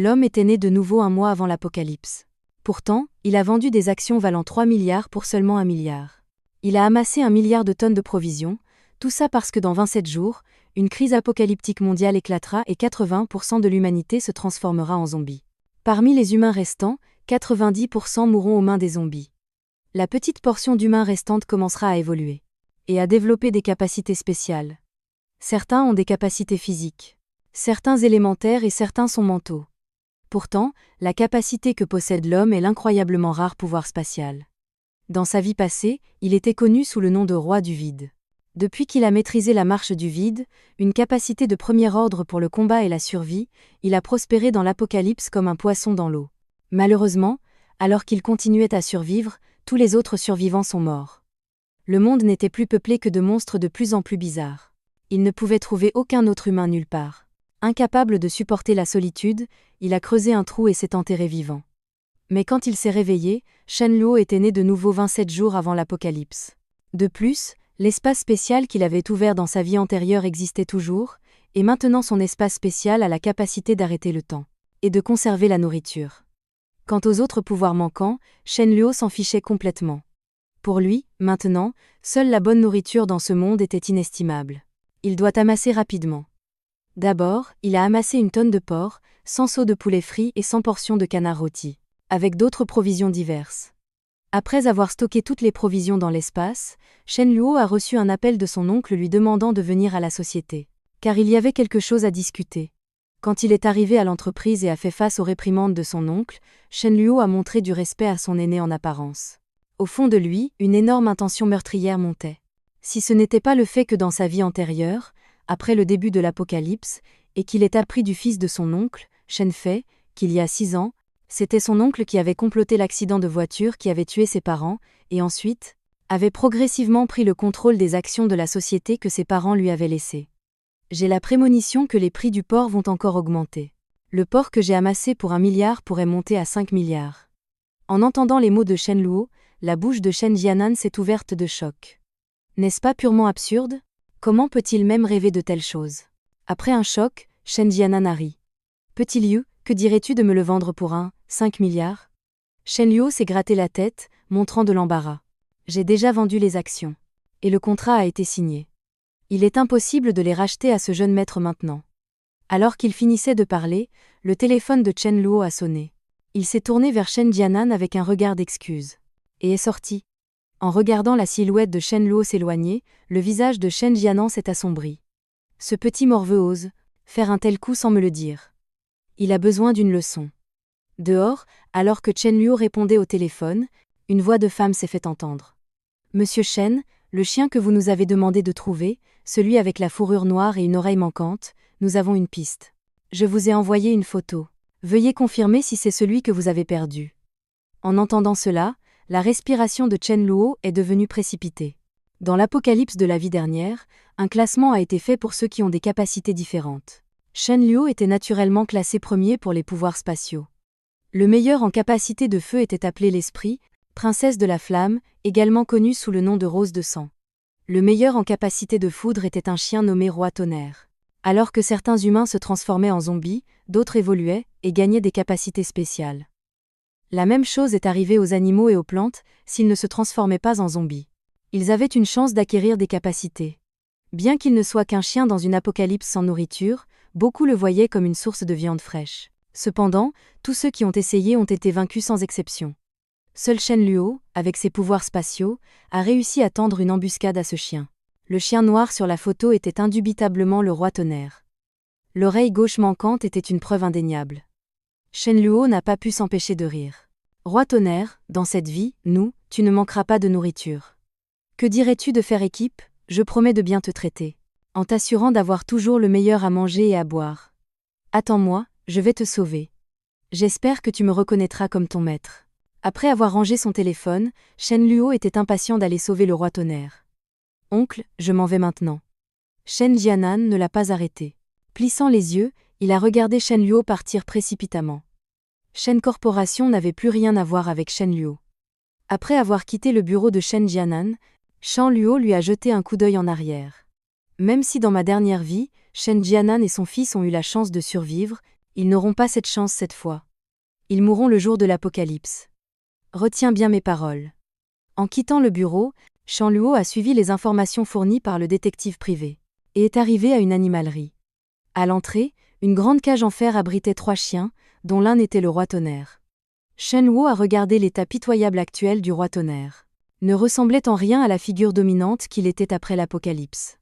L'homme était né de nouveau un mois avant l'apocalypse. Pourtant, il a vendu des actions valant 3 milliards pour seulement 1 milliard. Il a amassé 1 milliard de tonnes de provisions, tout ça parce que dans 27 jours, une crise apocalyptique mondiale éclatera et 80% de l'humanité se transformera en zombies. Parmi les humains restants, 90% mourront aux mains des zombies. La petite portion d'humains restante commencera à évoluer et à développer des capacités spéciales. Certains ont des capacités physiques, certains élémentaires et certains sont mentaux. Pourtant, la capacité que possède l'homme est l'incroyablement rare pouvoir spatial. Dans sa vie passée, il était connu sous le nom de roi du vide. Depuis qu'il a maîtrisé la marche du vide, une capacité de premier ordre pour le combat et la survie, il a prospéré dans l'apocalypse comme un poisson dans l'eau. Malheureusement, alors qu'il continuait à survivre, tous les autres survivants sont morts. Le monde n'était plus peuplé que de monstres de plus en plus bizarres. Il ne pouvait trouver aucun autre humain nulle part. Incapable de supporter la solitude, il a creusé un trou et s'est enterré vivant. Mais quand il s'est réveillé, Shen Luo était né de nouveau 27 jours avant l'apocalypse. De plus, l'espace spécial qu'il avait ouvert dans sa vie antérieure existait toujours, et maintenant son espace spécial a la capacité d'arrêter le temps et de conserver la nourriture. Quant aux autres pouvoirs manquants, Shen Luo s'en fichait complètement. Pour lui, maintenant, seule la bonne nourriture dans ce monde était inestimable. Il doit amasser rapidement. D'abord, il a amassé 1 tonne de porc, 100 seaux de poulet frit et 100 portions de canard rôti, avec d'autres provisions diverses. Après avoir stocké toutes les provisions dans l'espace, Shen Luo a reçu un appel de son oncle lui demandant de venir à la société, car il y avait quelque chose à discuter. Quand il est arrivé à l'entreprise et a fait face aux réprimandes de son oncle, Shen Luo a montré du respect à son aîné en apparence. Au fond de lui, une énorme intention meurtrière montait. Si ce n'était pas le fait que dans sa vie antérieure, après le début de l'apocalypse, et qu'il ait appris du fils de son oncle, Shen Fei, qu'il y a 6 ans, c'était son oncle qui avait comploté l'accident de voiture qui avait tué ses parents, et ensuite, avait progressivement pris le contrôle des actions de la société que ses parents lui avaient laissées. J'ai la prémonition que les prix du porc vont encore augmenter. Le porc que j'ai amassé pour 1 milliard pourrait monter à 5 milliards. En entendant les mots de Shen Luo, la bouche de Shen Jianan s'est ouverte de choc. N'est-ce pas purement absurde ? Comment peut-il même rêver de telles choses ? Après un choc, Shen Jianan a ri. Petit Liu, que dirais-tu de me le vendre pour 5 milliards ? Shen Luo s'est gratté la tête, montrant de l'embarras. J'ai déjà vendu les actions. Et le contrat a été signé. Il est impossible de les racheter à ce jeune maître maintenant. Alors qu'il finissait de parler, le téléphone de Shen Luo a sonné. Il s'est tourné vers Shen Jianan avec un regard d'excuse. Et est sorti. En regardant la silhouette de Shen Luo s'éloigner, le visage de Shen Jianan s'est assombri. Ce petit morveux ose faire un tel coup sans me le dire. Il a besoin d'une leçon. Dehors, alors que Shen Luo répondait au téléphone, une voix de femme s'est fait entendre. Monsieur Shen, le chien que vous nous avez demandé de trouver, celui avec la fourrure noire et une oreille manquante, nous avons une piste. Je vous ai envoyé une photo. Veuillez confirmer si c'est celui que vous avez perdu. En entendant cela, la respiration de Shen Luo est devenue précipitée. Dans l'apocalypse de la vie dernière, un classement a été fait pour ceux qui ont des capacités différentes. Shen Luo était naturellement classé premier pour les pouvoirs spatiaux. Le meilleur en capacité de feu était appelé l'Esprit, princesse de la flamme, également connue sous le nom de Rose de sang. Le meilleur en capacité de foudre était un chien nommé Roi Tonnerre. Alors que certains humains se transformaient en zombies, d'autres évoluaient et gagnaient des capacités spéciales. La même chose est arrivée aux animaux et aux plantes, s'ils ne se transformaient pas en zombies. Ils avaient une chance d'acquérir des capacités. Bien qu'il ne soit qu'un chien dans une apocalypse sans nourriture, beaucoup le voyaient comme une source de viande fraîche. Cependant, tous ceux qui ont essayé ont été vaincus sans exception. Seul Shen Luo, avec ses pouvoirs spatiaux, a réussi à tendre une embuscade à ce chien. Le chien noir sur la photo était indubitablement le Roi Tonnerre. L'oreille gauche manquante était une preuve indéniable. Shen Luo n'a pas pu s'empêcher de rire. Roi Tonnerre, dans cette vie, tu ne manqueras pas de nourriture. Que dirais-tu de faire équipe ? Je promets de bien te traiter. En t'assurant d'avoir toujours le meilleur à manger et à boire. Attends-moi, je vais te sauver. J'espère que tu me reconnaîtras comme ton maître. Après avoir rangé son téléphone, Shen Luo était impatient d'aller sauver le Roi Tonnerre. Oncle, je m'en vais maintenant. Shen Jianan ne l'a pas arrêté. Plissant les yeux, il a regardé Shen Luo partir précipitamment. Shen Corporation n'avait plus rien à voir avec Shen Luo. Après avoir quitté le bureau de Shen Jianan, Shen Luo lui a jeté un coup d'œil en arrière. Même si dans ma dernière vie, Shen Jianan et son fils ont eu la chance de survivre, Ils n'auront pas cette chance cette fois. Ils mourront le jour de l'apocalypse. Retiens bien mes paroles. En quittant le bureau, Shan Luo a suivi les informations fournies par le détective privé et est arrivé à une animalerie. À l'entrée, une grande cage en fer abritait 3 chiens, dont l'un était le roi tonnerre. Shen Luo a regardé l'état pitoyable actuel du roi tonnerre. Ne ressemblait en rien à la figure dominante qu'il était après l'apocalypse.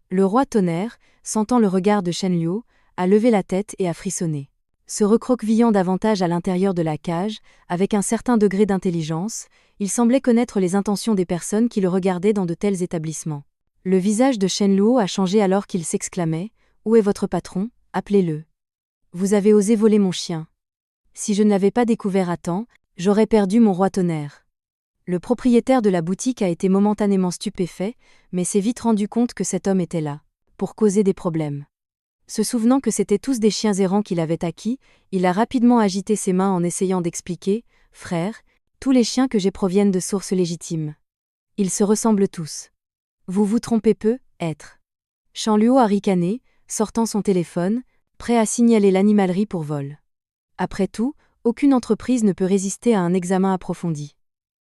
Le roi tonnerre, sentant le regard de Shen Luo, a levé la tête et a frissonné. Se recroquevillant davantage à l'intérieur de la cage, avec un certain degré d'intelligence, il semblait connaître les intentions des personnes qui le regardaient dans de tels établissements. Le visage de Shen Luo a changé alors qu'il s'exclamait « Où est votre patron? Appelez-le. Vous avez osé voler mon chien. Si je ne l'avais pas découvert à temps, j'aurais perdu mon roi tonnerre. » Le propriétaire de la boutique a été momentanément stupéfait, mais s'est vite rendu compte que cet homme était là pour causer des problèmes. Se souvenant que c'étaient tous des chiens errants qu'il avait acquis, il a rapidement agité ses mains en essayant d'expliquer « Frère, tous les chiens que j'ai proviennent de sources légitimes. Ils se ressemblent tous. Vous vous trompez peu, être. » Shan Luo a ricané, sortant son téléphone, prêt à signaler l'animalerie pour vol. Après tout, aucune entreprise ne peut résister à un examen approfondi.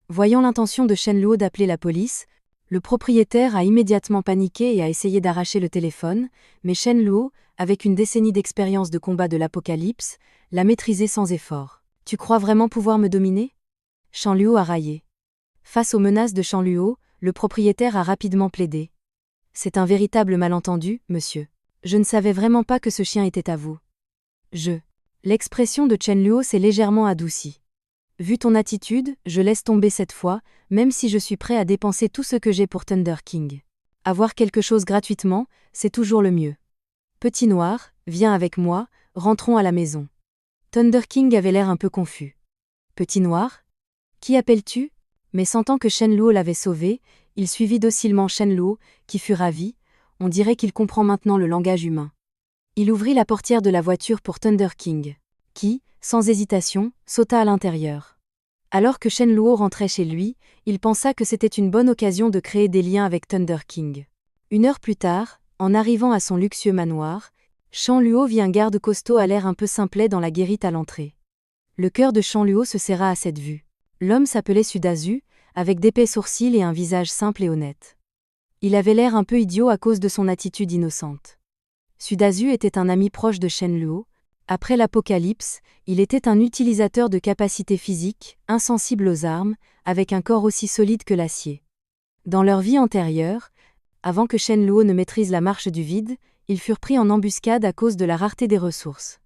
Voyant l'intention de Shen Luo d'appeler la police, le propriétaire a immédiatement paniqué et a essayé d'arracher le téléphone, mais Shen Luo, avec une décennie d'expérience de combat de l'apocalypse, l'a maîtrisé sans effort. « Tu crois vraiment pouvoir me dominer ?» Shan Luo a raillé. Face aux menaces de Shan Luo, le propriétaire a rapidement plaidé. « C'est un véritable malentendu, monsieur. Je ne savais vraiment pas que ce chien était à vous. » L'expression de Shen Luo s'est légèrement adoucie. « Vu ton attitude, je laisse tomber cette fois, même si je suis prêt à dépenser tout ce que j'ai pour Thunder King. Avoir quelque chose gratuitement, c'est toujours le mieux. Petit Noir, viens avec moi, rentrons à la maison. » Thunder King avait l'air un peu confus. « Petit Noir? Qui appelles-tu » Mais sentant que Shen Luo l'avait sauvé, il suivit docilement Shen Luo, qui fut ravi. On dirait qu'il comprend maintenant le langage humain. Il ouvrit la portière de la voiture pour Thunder King, qui, sans hésitation, sauta à l'intérieur. Alors que Shen Luo rentrait chez lui, il pensa que c'était une bonne occasion de créer des liens avec Thunder King. 1 heure plus tard, en arrivant à son luxueux manoir, Shan Luo vit un garde costaud à l'air un peu simplet dans la guérite à l'entrée. Le cœur de Shan Luo se serra à cette vue. L'homme s'appelait Sudazu, avec d'épais sourcils et un visage simple et honnête. Il avait l'air un peu idiot à cause de son attitude innocente. Sudazu était un ami proche de Shen Luo. Après l'apocalypse, il était un utilisateur de capacités physiques, insensible aux armes, avec un corps aussi solide que l'acier. Dans leur vie antérieure, avant que Shen Luo ne maîtrise la marche du vide, ils furent pris en embuscade à cause de la rareté des ressources.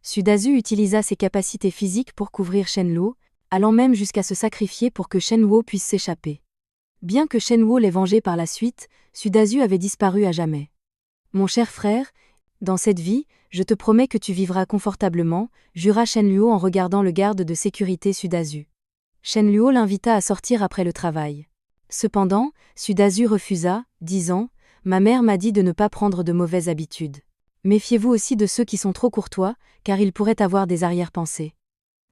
Sudazu utilisa ses capacités physiques pour couvrir Shen Luo, allant même jusqu'à se sacrifier pour que Shen Luo puisse s'échapper. Bien que Shen Luo l'ait vengé par la suite, Sudazu avait disparu à jamais. « Mon cher frère, dans cette vie, je te promets que tu vivras confortablement, » jura Shen Luo en regardant le garde de sécurité Sudazu. Shen Luo l'invita à sortir après le travail. Cependant, Sudazu refusa, disant « Ma mère m'a dit de ne pas prendre de mauvaises habitudes. Méfiez-vous aussi de ceux qui sont trop courtois, car ils pourraient avoir des arrière-pensées. »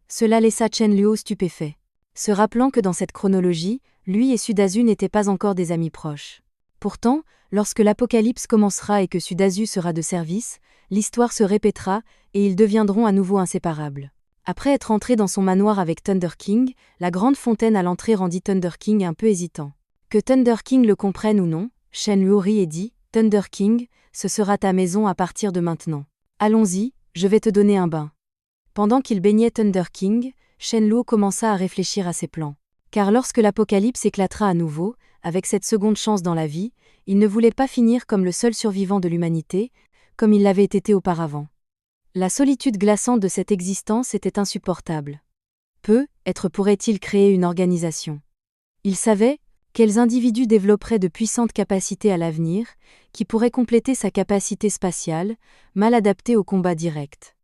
Cela laissa Shen Luo stupéfait, se rappelant que dans cette chronologie, lui et Sudazu n'étaient pas encore des amis proches. Pourtant, lorsque l'apocalypse commencera et que Sudazu sera de service, l'histoire se répétera et ils deviendront à nouveau inséparables. Après être entré dans son manoir avec Thunder King, la grande fontaine à l'entrée rendit Thunder King un peu hésitant. Que Thunder King le comprenne ou non, Shen Luo rit et dit « Thunder King, ce sera ta maison à partir de maintenant. Allons-y, je vais te donner un bain. » Pendant qu'il baignait Thunder King, Shen Luo commença à réfléchir à ses plans. Car lorsque l'apocalypse éclatera à nouveau, avec cette seconde chance dans la vie, il ne voulait pas finir comme le seul survivant de l'humanité, comme il l'avait été auparavant. La solitude glaçante de cette existence était insupportable. Peut-être pourrait-il créer une organisation. Il savait quels individus développeraient de puissantes capacités à l'avenir, qui pourraient compléter sa capacité spatiale, mal adaptée au combat direct.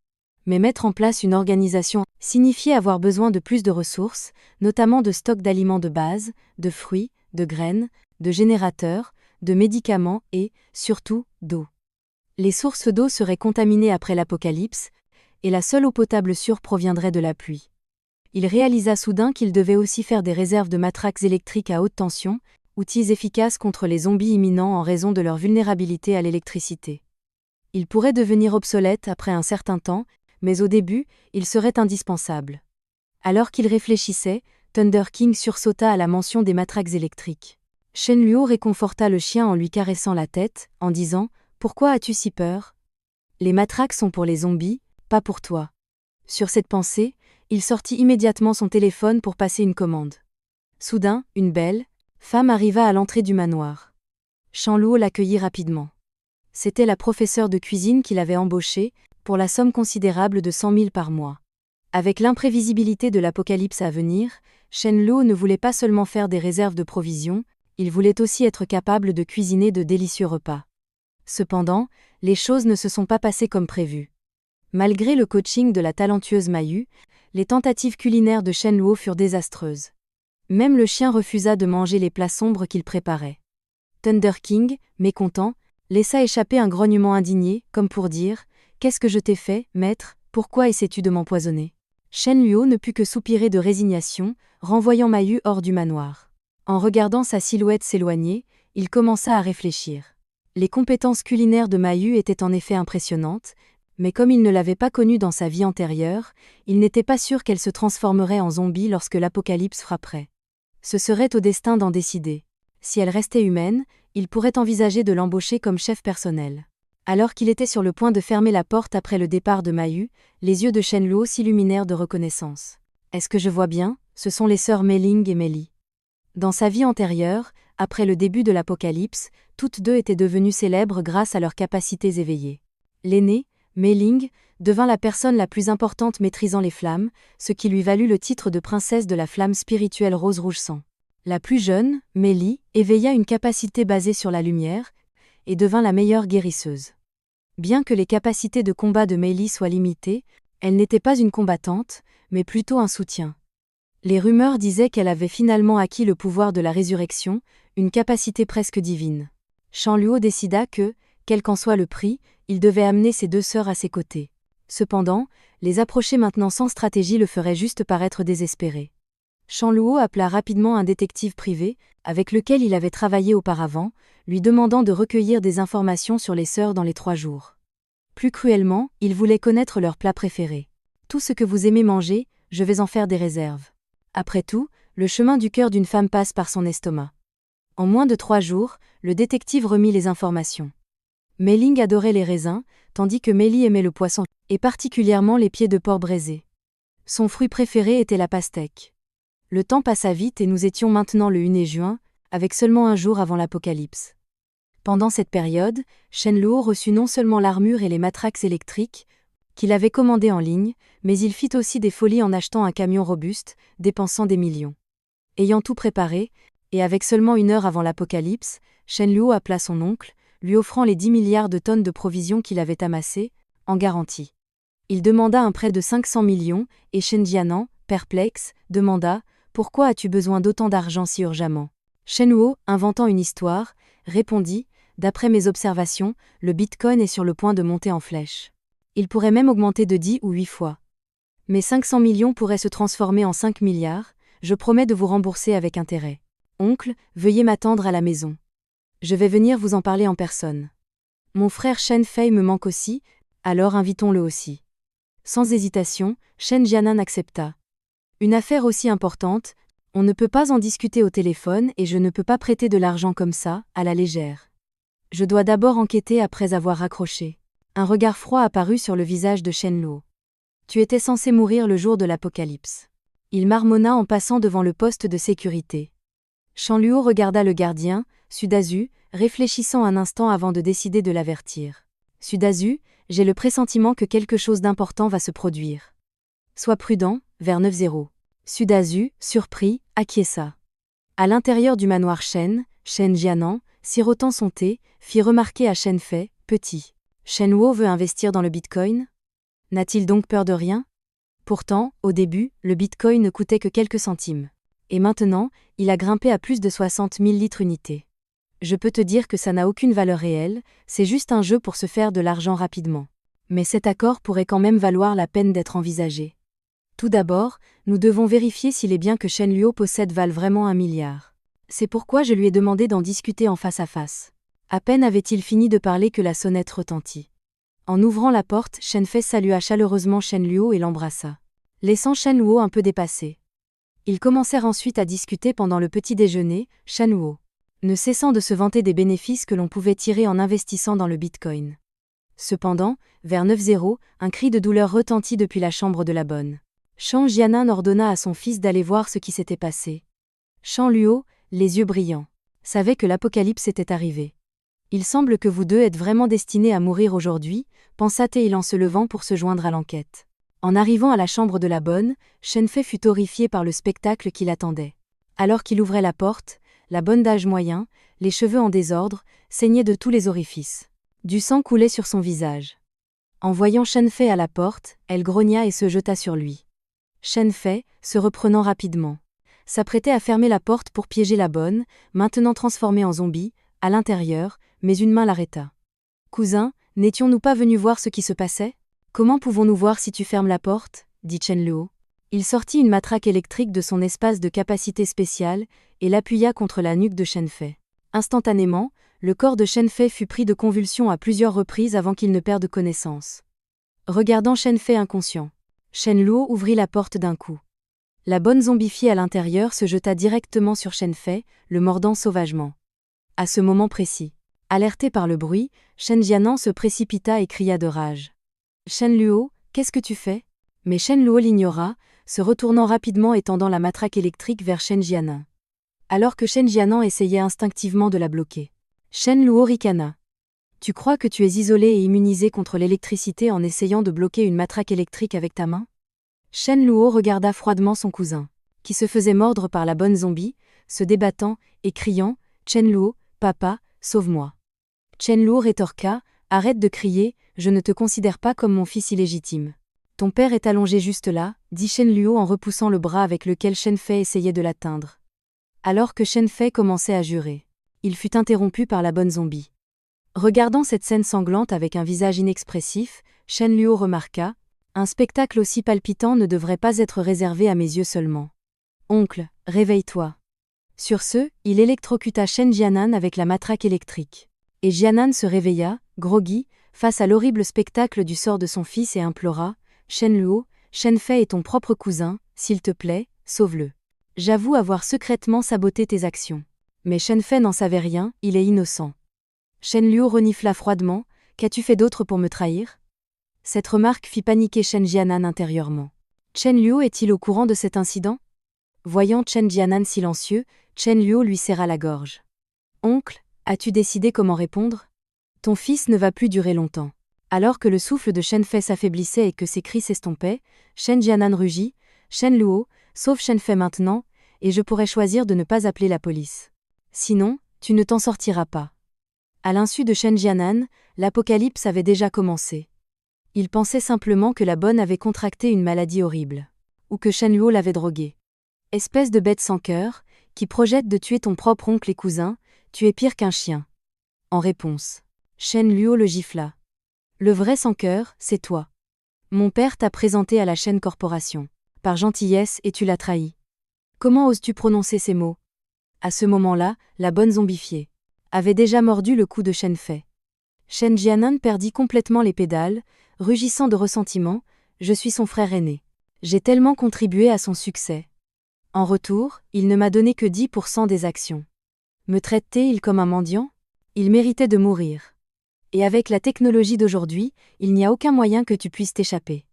Mais mettre en place une organisation signifiait avoir besoin de plus de ressources, notamment de stocks d'aliments de base, de fruits, de graines, de générateurs, de médicaments et, surtout, d'eau. Les sources d'eau seraient contaminées après l'apocalypse, et la seule eau potable sûre proviendrait de la pluie. Il réalisa soudain qu'il devait aussi faire des réserves de matraques électriques à haute tension, outils efficaces contre les zombies imminents en raison de leur vulnérabilité à l'électricité. Ils pourraient devenir obsolètes après un certain temps, Mais au début, il serait indispensable. Alors qu'il réfléchissait, Thunder King sursauta à la mention des matraques électriques. Shen Luo réconforta le chien en lui caressant la tête, en disant « Pourquoi as-tu si peur ? Les matraques sont pour les zombies, pas pour toi. » Sur cette pensée, il sortit immédiatement son téléphone pour passer une commande. Soudain, une belle femme arriva à l'entrée du manoir. Shen Luo l'accueillit rapidement. C'était la professeure de cuisine qu'il avait embauchée, pour la somme considérable de 100 000 par mois. Avec l'imprévisibilité de l'apocalypse à venir, Shen Luo ne voulait pas seulement faire des réserves de provisions, il voulait aussi être capable de cuisiner de délicieux repas. Cependant, les choses ne se sont pas passées comme prévu. Malgré le coaching de la talentueuse Mayu, les tentatives culinaires de Shen Luo furent désastreuses. Même le chien refusa de manger les plats sombres qu'il préparait. Thunder King, mécontent, laissa échapper un grognement indigné, comme pour dire « Qu'est-ce que je t'ai fait, maître, pourquoi essaies-tu de m'empoisonner ?» Shen Luo ne put que soupirer de résignation, renvoyant Mayu hors du manoir. En regardant sa silhouette s'éloigner, il commença à réfléchir. Les compétences culinaires de Mayu étaient en effet impressionnantes, mais comme il ne l'avait pas connue dans sa vie antérieure, il n'était pas sûr qu'elle se transformerait en zombie lorsque l'apocalypse frapperait. Ce serait au destin d'en décider. Si elle restait humaine, il pourrait envisager de l'embaucher comme chef personnel. Alors qu'il était sur le point de fermer la porte après le départ de Mayu, les yeux de Shen Luo s'illuminèrent de reconnaissance. « Est-ce que je vois bien ? Ce sont les sœurs Mei-Ling et Mei-Li. » Dans sa vie antérieure, après le début de l'apocalypse, toutes deux étaient devenues célèbres grâce à leurs capacités éveillées. L'aînée, Mei-Ling, devint la personne la plus importante maîtrisant les flammes, ce qui lui valut le titre de princesse de la flamme spirituelle rose rouge sang. La plus jeune, Mei-Li, éveilla une capacité basée sur la lumière, et devint la meilleure guérisseuse. Bien que les capacités de combat de Mei-Li soient limitées, elle n'était pas une combattante, mais plutôt un soutien. Les rumeurs disaient qu'elle avait finalement acquis le pouvoir de la résurrection, une capacité presque divine. Shen Luo décida que, quel qu'en soit le prix, il devait amener ses deux sœurs à ses côtés. Cependant, les approcher maintenant sans stratégie le ferait juste paraître désespéré. Shen Luo appela rapidement un détective privé, avec lequel il avait travaillé auparavant, lui demandant de recueillir des informations sur les sœurs dans les 3 jours. Plus cruellement, il voulait connaître leurs plats préférés. Tout ce que vous aimez manger, je vais en faire des réserves. Après tout, le chemin du cœur d'une femme passe par son estomac. En moins de 3 jours, le détective remit les informations. Mei-Ling adorait les raisins, tandis que Mei-Li aimait le poisson, et particulièrement les pieds de porc braisés. Son fruit préféré était la pastèque. Le temps passa vite et nous étions maintenant le 1er juin, avec seulement un jour avant l'apocalypse. Pendant cette période, Shen Luo reçut non seulement l'armure et les matraques électriques, qu'il avait commandées en ligne, mais il fit aussi des folies en achetant un camion robuste, dépensant des millions. Ayant tout préparé, et avec seulement 1 heure avant l'apocalypse, Shen Luo appela son oncle, lui offrant les 10 milliards de tonnes de provisions qu'il avait amassées, en garantie. Il demanda un prêt de 500 millions, et Shen Jianan, perplexe, demanda « Pourquoi as-tu besoin d'autant d'argent si urgemment ?» Shen Luo, inventant une histoire, répondit « D'après mes observations, le Bitcoin est sur le point de monter en flèche. Il pourrait même augmenter de 10 ou 8 fois. Mes 500 millions pourraient se transformer en 5 milliards, je promets de vous rembourser avec intérêt. Oncle, veuillez m'attendre à la maison. Je vais venir vous en parler en personne. Mon frère Shen Fei me manque aussi, alors invitons-le aussi. » Sans hésitation, Shen Jianan accepta. Une affaire aussi importante, on ne peut pas en discuter au téléphone et je ne peux pas prêter de l'argent comme ça, à la légère. Je dois d'abord enquêter après avoir raccroché. Un regard froid apparut sur le visage de Shen Luo. Tu étais censé mourir le jour de l'apocalypse. Il marmonna en passant devant le poste de sécurité. Shen Luo regarda le gardien, Sudazu, réfléchissant un instant avant de décider de l'avertir. Sudazu, j'ai le pressentiment que quelque chose d'important va se produire. Sois prudent, vers 9h. Sudazu, surpris, acquiesça. À l'intérieur du manoir Shen Jianan, sirotant son thé, fit remarquer à Shen Fei, petit. Shen Luo veut investir dans le Bitcoin ? N'a-t-il donc peur de rien ? Pourtant, au début, le Bitcoin ne coûtait que quelques centimes. Et maintenant, il a grimpé à plus de 60 000 litres unités. Je peux te dire que ça n'a aucune valeur réelle, c'est juste un jeu pour se faire de l'argent rapidement. Mais cet accord pourrait quand même valoir la peine d'être envisagé. Tout d'abord, nous devons vérifier si les biens que Shen Luo possède valent vraiment 1 milliard. C'est pourquoi je lui ai demandé d'en discuter en face à face. À peine avait-il fini de parler que la sonnette retentit. En ouvrant la porte, Shen Fei salua chaleureusement Shen Luo et l'embrassa, laissant Shen Luo un peu dépassé. Ils commencèrent ensuite à discuter pendant le petit déjeuner, Shen Luo ne cessant de se vanter des bénéfices que l'on pouvait tirer en investissant dans le Bitcoin. Cependant, vers 9h, un cri de douleur retentit depuis la chambre de la bonne. Shan Jianan ordonna à son fils d'aller voir ce qui s'était passé. Shan Luo, les yeux brillants, savait que l'apocalypse était arrivé. Il semble que vous deux êtes vraiment destinés à mourir aujourd'hui, pensa-t-il en se levant pour se joindre à l'enquête. En arrivant à la chambre de la bonne, Shen Fei fut horrifié par le spectacle qui l'attendait. Alors qu'il ouvrait la porte, la bonne d'âge moyen, les cheveux en désordre, saignaient de tous les orifices. Du sang coulait sur son visage. En voyant Shen Fei à la porte, elle grogna et se jeta sur lui. Shen Fei, se reprenant rapidement, s'apprêtait à fermer la porte pour piéger la bonne, maintenant transformée en zombie, à l'intérieur, mais une main l'arrêta. « Cousin, n'étions-nous pas venus voir ce qui se passait ? Comment pouvons-nous voir si tu fermes la porte » dit Shen Luo. Il sortit une matraque électrique de son espace de capacité spéciale et l'appuya contre la nuque de Shen Fei. Instantanément, le corps de Shen Fei fut pris de convulsions à plusieurs reprises avant qu'il ne perde connaissance. Regardant Shen Fei inconscient, Shen Luo ouvrit la porte d'un coup. La bonne zombifiée à l'intérieur se jeta directement sur Shen Fei, le mordant sauvagement. À ce moment précis, alerté par le bruit, Shen Jianan se précipita et cria de rage. « Shen Luo, qu'est-ce que tu fais ?» Mais Shen Luo l'ignora, se retournant rapidement et tendant la matraque électrique vers Shen Jianan. Alors que Shen Jianan essayait instinctivement de la bloquer, Shen Luo ricana. « Tu crois que tu es isolé et immunisé contre l'électricité en essayant de bloquer une matraque électrique avec ta main ?» Shen Luo regarda froidement son cousin, qui se faisait mordre par la bonne zombie, se débattant et criant « Shen Luo, papa, sauve-moi !» Shen Luo rétorqua « Arrête de crier, je ne te considère pas comme mon fils illégitime. Ton père est allongé juste là, dit Shen Luo en repoussant le bras avec lequel Shen Fei essayait de l'atteindre. Alors que Shen Fei commençait à jurer, il fut interrompu par la bonne zombie. Regardant cette scène sanglante avec un visage inexpressif, Shen Luo remarqua « Un spectacle aussi palpitant ne devrait pas être réservé à mes yeux seulement. Oncle, réveille-toi. » Sur ce, il électrocuta Shen Jianan avec la matraque électrique. Et Jianan se réveilla, groggy, face à l'horrible spectacle du sort de son fils et implora « Shen Luo, Shen Fei est ton propre cousin, s'il te plaît, sauve-le. J'avoue avoir secrètement saboté tes actions. Mais Shen Fei n'en savait rien, il est innocent. » Shen Luo renifla froidement « Qu'as-tu fait d'autre pour me trahir ?» Cette remarque fit paniquer Shen Jianan intérieurement. Shen Luo est-il au courant de cet incident ? Voyant Shen Jianan silencieux, Shen Luo lui serra la gorge. « Oncle, as-tu décidé comment répondre ? Ton fils ne va plus durer longtemps. » Alors que le souffle de Shen Fei s'affaiblissait et que ses cris s'estompaient, Shen Jianan rugit « Shen Luo, sauve Shen Fei maintenant, et je pourrais choisir de ne pas appeler la police. Sinon, tu ne t'en sortiras pas. » À l'insu de Shen Jianan, l'apocalypse avait déjà commencé. Il pensait simplement que la bonne avait contracté une maladie horrible. Ou que Shen Luo l'avait droguée. Espèce de bête sans cœur, qui projette de tuer ton propre oncle et cousin, tu es pire qu'un chien. En réponse, Shen Luo le gifla. Le vrai sans cœur, c'est toi. Mon père t'a présenté à la Shen Corporation, par gentillesse et tu l'as trahi. Comment oses-tu prononcer ces mots ? À ce moment-là, la bonne zombifiée avait déjà mordu le cou de Shen Fei. Shen Jianan perdit complètement les pédales, rugissant de ressentiment, je suis son frère aîné. J'ai tellement contribué à son succès. En retour, il ne m'a donné que 10% des actions. Me traite-t-il comme un mendiant ? Il méritait de mourir. Et avec la technologie d'aujourd'hui, il n'y a aucun moyen que tu puisses t'échapper.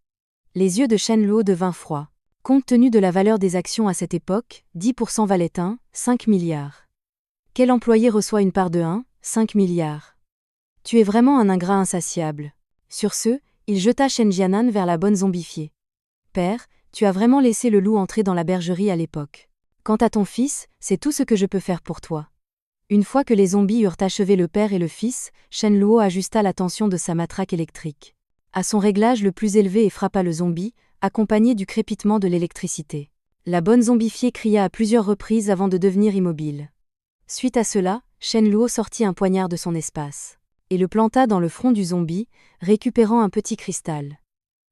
Les yeux de Shen Luo devinrent froids. Compte tenu de la valeur des actions à cette époque, 10% valait 5 milliards. Quel employé reçoit une part de 5 milliards ? Tu es vraiment un ingrat insatiable. Sur ce, il jeta Shen Jianan vers la bonne zombifiée. Père, tu as vraiment laissé le loup entrer dans la bergerie à l'époque. Quant à ton fils, c'est tout ce que je peux faire pour toi. Une fois que les zombies eurent achevé le père et le fils, Shen Luo ajusta la tension de sa matraque électrique à son réglage le plus élevé et frappa le zombie, accompagné du crépitement de l'électricité. La bonne zombifiée cria à plusieurs reprises avant de devenir immobile. Suite à cela, Shen Luo sortit un poignard de son espace et le planta dans le front du zombie, récupérant un petit cristal.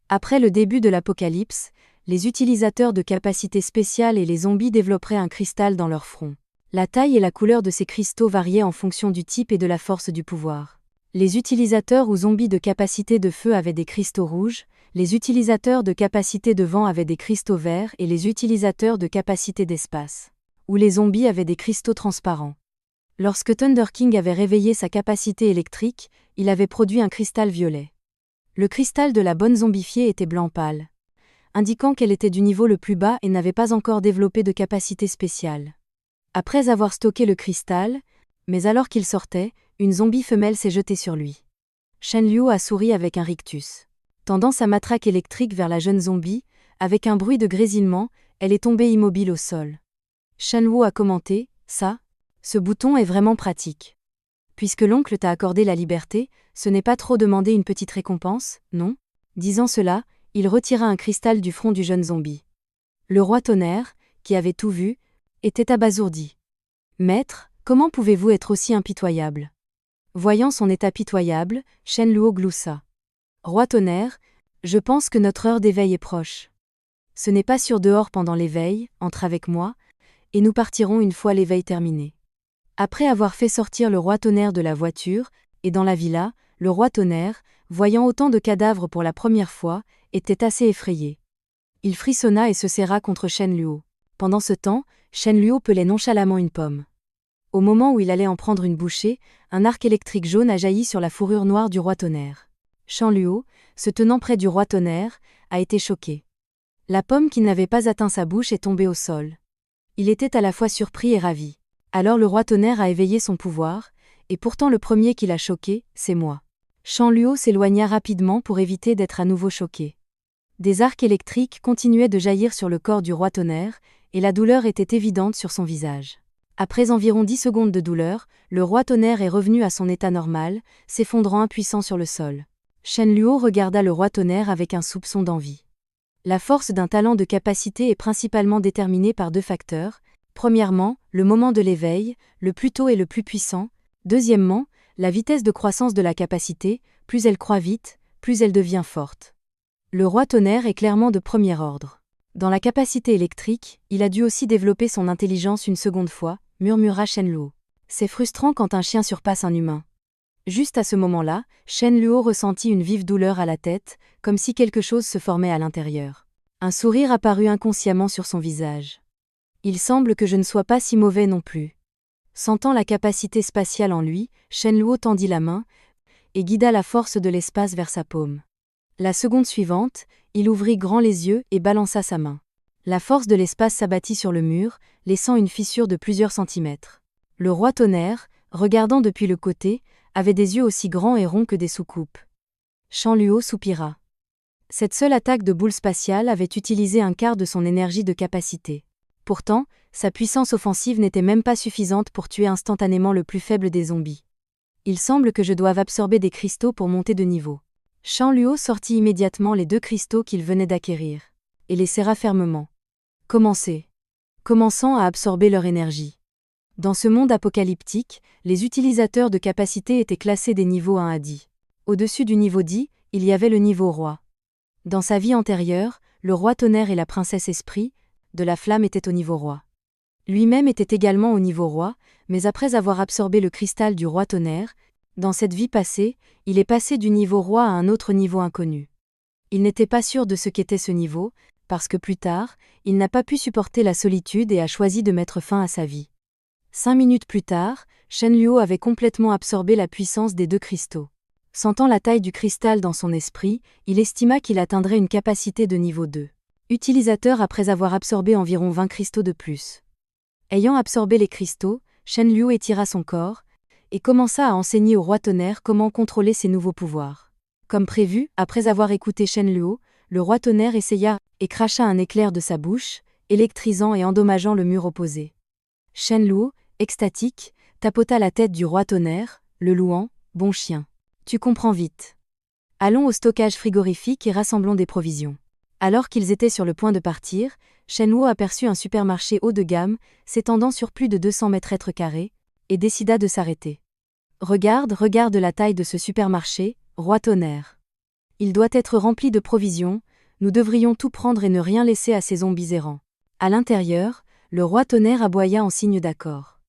Après le début de l'apocalypse, les utilisateurs de capacités spéciales et les zombies développeraient un cristal dans leur front. La taille et la couleur de ces cristaux variaient en fonction du type et de la force du pouvoir. Les utilisateurs ou zombies de capacité de feu avaient des cristaux rouges, les utilisateurs de capacité de vent avaient des cristaux verts et les utilisateurs de capacité d'espace, ou les zombies avaient des cristaux transparents. Lorsque Thunder King avait réveillé sa capacité électrique, il avait produit un cristal violet. Le cristal de la bonne zombifiée était blanc pâle, indiquant qu'elle était du niveau le plus bas et n'avait pas encore développé de capacité spéciale. Après avoir stocké le cristal, mais alors qu'il sortait, une zombie femelle s'est jetée sur lui. Shen Luo a souri avec un rictus. Tendant sa matraque électrique vers la jeune zombie, avec un bruit de grésillement, elle est tombée immobile au sol. Shen Luo a commenté, ça, ce bouton est vraiment pratique. Puisque l'oncle t'a accordé la liberté, ce n'est pas trop demander une petite récompense, non ? Disant cela, il retira un cristal du front du jeune zombie. Le roi Tonnerre, qui avait tout vu, était abasourdi. Maître, comment pouvez-vous être aussi impitoyable ? Voyant son état pitoyable, Shen Luo gloussa. Roi Tonnerre, je pense que notre heure d'éveil est proche. Ce n'est pas sûr dehors pendant l'éveil, entre avec moi, et nous partirons une fois l'éveil terminé. Après avoir fait sortir le roi Tonnerre de la voiture, et dans la villa, le roi Tonnerre, voyant autant de cadavres pour la première fois, était assez effrayé. Il frissonna et se serra contre Shen Luo. Pendant ce temps, Shen Luo pelait nonchalamment une pomme. Au moment où il allait en prendre une bouchée, un arc électrique jaune a jailli sur la fourrure noire du roi Tonnerre. Shen Luo, se tenant près du roi Tonnerre, a été choqué. La pomme qui n'avait pas atteint sa bouche est tombée au sol. Il était à la fois surpris et ravi. Alors le roi Tonnerre a éveillé son pouvoir, et pourtant le premier qui l'a choqué, c'est moi. Shen Luo s'éloigna rapidement pour éviter d'être à nouveau choqué. Des arcs électriques continuaient de jaillir sur le corps du roi Tonnerre, et la douleur était évidente sur son visage. Après environ 10 secondes de douleur, le roi Tonnerre est revenu à son état normal, s'effondrant impuissant sur le sol. Shen Luo regarda le roi Tonnerre avec un soupçon d'envie. La force d'un talent de capacité est principalement déterminée par deux facteurs. Premièrement, le moment de l'éveil, le plus tôt et le plus puissant. Deuxièmement, la vitesse de croissance de la capacité, plus elle croît vite, plus elle devient forte. Le roi Tonnerre est clairement de premier ordre. Dans la capacité électrique, il a dû aussi développer son intelligence une seconde fois, murmura Shen Luo. C'est frustrant quand un chien surpasse un humain. Juste à ce moment-là, Shen Luo ressentit une vive douleur à la tête, comme si quelque chose se formait à l'intérieur. Un sourire apparut inconsciemment sur son visage. Il semble que je ne sois pas si mauvais non plus. Sentant la capacité spatiale en lui, Shen Luo tendit la main et guida la force de l'espace vers sa paume. La seconde suivante, il ouvrit grand les yeux et balança sa main. La force de l'espace s'abattit sur le mur, laissant une fissure de plusieurs centimètres. Le roi Tonnerre, regardant depuis le côté, avait des yeux aussi grands et ronds que des soucoupes. Shen Luo soupira. Cette seule attaque de boule spatiale avait utilisé un quart de son énergie de capacité. Pourtant, sa puissance offensive n'était même pas suffisante pour tuer instantanément le plus faible des zombies. Il semble que je doive absorber des cristaux pour monter de niveau. Shen Luo sortit immédiatement les 2 cristaux qu'il venait d'acquérir, et les serra fermement. Commençant à absorber leur énergie. Dans ce monde apocalyptique, les utilisateurs de capacité étaient classés des niveaux 1 à 10. Au-dessus du niveau 10, il y avait le niveau roi. Dans sa vie antérieure, le roi Tonnerre et la princesse Esprit de la Flamme étaient au niveau roi. Lui-même était également au niveau roi, mais après avoir absorbé le cristal du roi Tonnerre, dans cette vie passée, il est passé du niveau roi à un autre niveau inconnu. Il n'était pas sûr de ce qu'était ce niveau, parce que plus tard, il n'a pas pu supporter la solitude et a choisi de mettre fin à sa vie. 5 minutes plus tard, Shen Luo avait complètement absorbé la puissance des 2 cristaux. Sentant la taille du cristal dans son esprit, il estima qu'il atteindrait une capacité de niveau 2. Utilisateur après avoir absorbé environ 20 cristaux de plus. Ayant absorbé les cristaux, Shen Luo étira son corps, et commença à enseigner au roi Tonnerre comment contrôler ses nouveaux pouvoirs. Comme prévu, après avoir écouté Shen Luo, le roi Tonnerre essaya et cracha un éclair de sa bouche, électrisant et endommageant le mur opposé. Shen Luo, extatique, tapota la tête du roi Tonnerre, le louant, bon chien. Tu comprends vite. Allons au stockage frigorifique et rassemblons des provisions. Alors qu'ils étaient sur le point de partir, Shen Luo aperçut un supermarché haut de gamme, s'étendant sur plus de 200 mètres carrés, et décida de s'arrêter. Regarde la taille de ce supermarché, roi Tonnerre. Il doit être rempli de provisions, nous devrions tout prendre et ne rien laisser à ces zombies errants. À l'intérieur, le roi Tonnerre aboya en signe d'accord.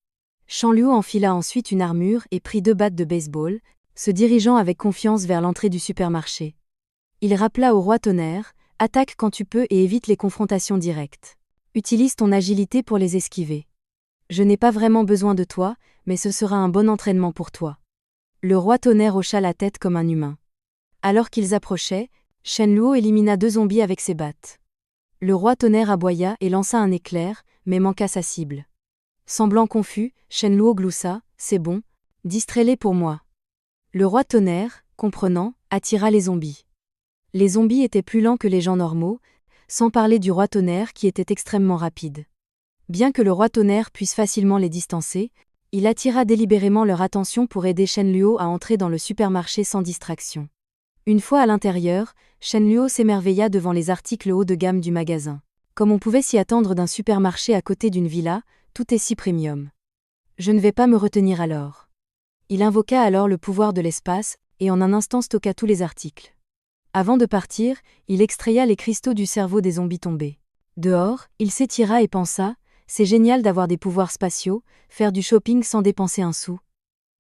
Shen Luo enfila ensuite une armure et prit 2 battes de baseball, se dirigeant avec confiance vers l'entrée du supermarché. Il rappela au roi Tonnerre, attaque quand tu peux et évite les confrontations directes. Utilise ton agilité pour les esquiver. Je n'ai pas vraiment besoin de toi, mais ce sera un bon entraînement pour toi. Le roi Tonnerre hocha la tête comme un humain. Alors qu'ils approchaient, Shenluo élimina 2 zombies avec ses battes. Le roi Tonnerre aboya et lança un éclair, mais manqua sa cible. Semblant confus, Shenluo gloussa, c'est bon, distrais-les pour moi. Le roi Tonnerre, comprenant, attira les zombies. Les zombies étaient plus lents que les gens normaux, sans parler du roi Tonnerre qui était extrêmement rapide. Bien que le roi Tonnerre puisse facilement les distancer, il attira délibérément leur attention pour aider Shenluo à entrer dans le supermarché sans distraction. Une fois à l'intérieur, Shenluo s'émerveilla devant les articles haut de gamme du magasin. Comme on pouvait s'y attendre d'un supermarché à côté d'une villa, tout est si premium. Je ne vais pas me retenir alors. Il invoqua alors le pouvoir de l'espace, et en un instant stocka tous les articles. Avant de partir, il extraya les cristaux du cerveau des zombies tombés. Dehors, il s'étira et pensa, c'est génial d'avoir des pouvoirs spatiaux, faire du shopping sans dépenser un sou.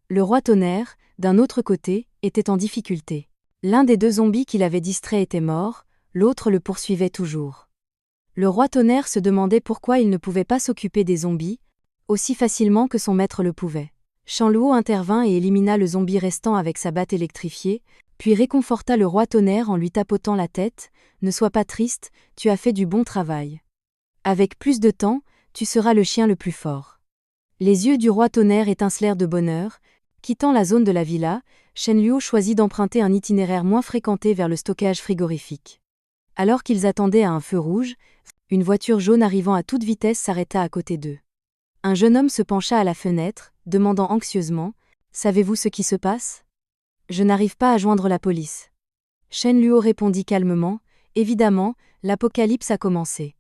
Le roi Tonnerre, d'un autre côté, était en difficulté. L'un des 2 zombies qu'il avait distrait était mort, l'autre le poursuivait toujours. Le roi Tonnerre se demandait pourquoi il ne pouvait pas s'occuper des zombies, aussi facilement que son maître le pouvait. Shenluo intervint et élimina le zombie restant avec sa batte électrifiée, puis réconforta le roi Tonnerre en lui tapotant la tête, « Ne sois pas triste, tu as fait du bon travail. Avec plus de temps, tu seras le chien le plus fort. » Les yeux du roi Tonnerre étincelèrent de bonheur. Quittant la zone de la villa, Shenluo choisit d'emprunter un itinéraire moins fréquenté vers le stockage frigorifique. Alors qu'ils attendaient à un feu rouge, une voiture jaune arrivant à toute vitesse s'arrêta à côté d'eux. Un jeune homme se pencha à la fenêtre, demandant anxieusement, « Savez-vous ce qui se passe ? Je n'arrive pas à joindre la police. » Shenluo répondit calmement, « Évidemment, l'apocalypse a commencé. »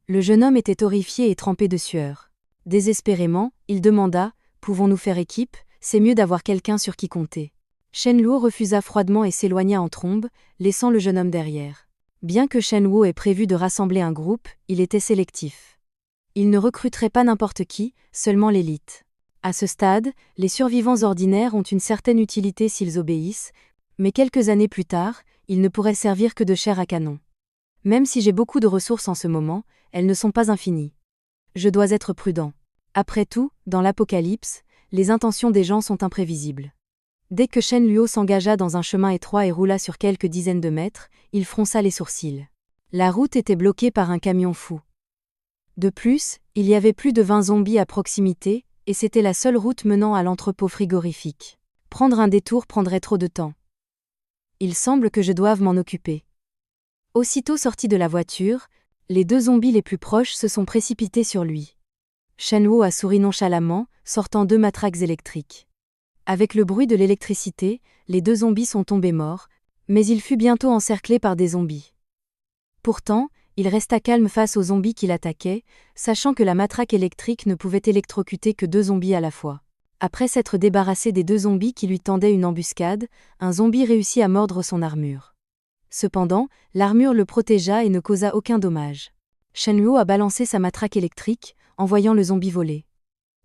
Le jeune homme était horrifié et trempé de sueur. Désespérément, il demanda, « Pouvons-nous faire équipe ? C'est mieux d'avoir quelqu'un sur qui compter. » Shenluo refusa froidement et s'éloigna en trombe, laissant le jeune homme derrière. Bien que Shenluo ait prévu de rassembler un groupe, il était sélectif. Il ne recruterait pas n'importe qui, seulement l'élite. À ce stade, les survivants ordinaires ont une certaine utilité s'ils obéissent, mais quelques années plus tard, ils ne pourraient servir que de chair à canon. Même si j'ai beaucoup de ressources en ce moment, elles ne sont pas infinies. Je dois être prudent. Après tout, dans l'apocalypse, les intentions des gens sont imprévisibles. Dès que Shenluo s'engagea dans un chemin étroit et roula sur quelques dizaines de mètres, il fronça les sourcils. La route était bloquée par un camion fou. De plus, il y avait plus de 20 zombies à proximité, et c'était la seule route menant à l'entrepôt frigorifique. Prendre un détour prendrait trop de temps. Il semble que je doive m'en occuper. Aussitôt sorti de la voiture, les 2 zombies les plus proches se sont précipités sur lui. Shenluo a souri nonchalamment, sortant 2 matraques électriques. Avec le bruit de l'électricité, les 2 zombies sont tombés morts, mais il fut bientôt encerclé par des zombies. Pourtant, il resta calme face aux zombies qui l'attaquaient, sachant que la matraque électrique ne pouvait électrocuter que 2 zombies à la fois. Après s'être débarrassé des 2 zombies qui lui tendaient une embuscade, un zombie réussit à mordre son armure. Cependant, l'armure le protégea et ne causa aucun dommage. Shenluo a balancé sa matraque électrique, envoyant le zombie voler.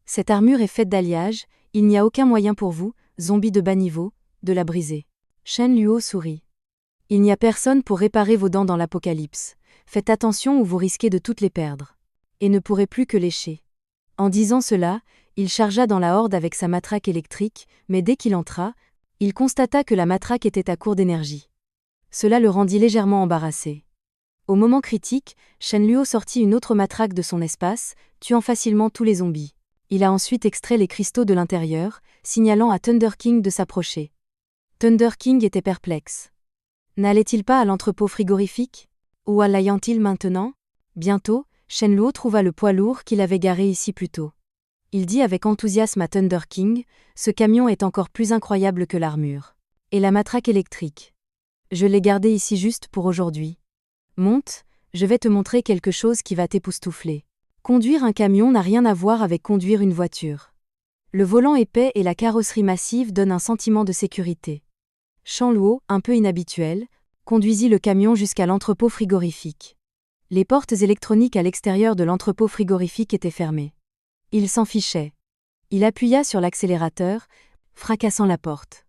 Cette armure est faite d'alliage, il n'y a aucun moyen pour vous, zombie de bas niveau, de la briser. Shenluo sourit. Il n'y a personne pour réparer vos dents dans l'apocalypse. Faites attention ou vous risquez de toutes les perdre. Et ne pourrez plus que lécher. En disant cela, il chargea dans la horde avec sa matraque électrique, mais dès qu'il entra, il constata que la matraque était à court d'énergie. Cela le rendit légèrement embarrassé. Au moment critique, Shenluo sortit une autre matraque de son espace, tuant facilement tous les zombies. Il a ensuite extrait les cristaux de l'intérieur, signalant à Thunder King de s'approcher. Thunder King était perplexe. N'allait-il pas à l'entrepôt frigorifique ? Où allait-il maintenant ? Bientôt, Shenluo trouva le poids lourd qu'il avait garé ici plus tôt. Il dit avec enthousiasme à Thunder King, « Ce camion est encore plus incroyable que l'armure. Et la matraque électrique. Je l'ai gardée ici juste pour aujourd'hui. Monte, je vais te montrer quelque chose qui va t'époustoufler. » Conduire un camion n'a rien à voir avec conduire une voiture. Le volant épais et la carrosserie massive donnent un sentiment de sécurité. Shenluo, un peu inhabituel, conduisit le camion jusqu'à l'entrepôt frigorifique. Les portes électroniques à l'extérieur de l'entrepôt frigorifique étaient fermées. Il s'en fichait. Il appuya sur l'accélérateur, fracassant la porte.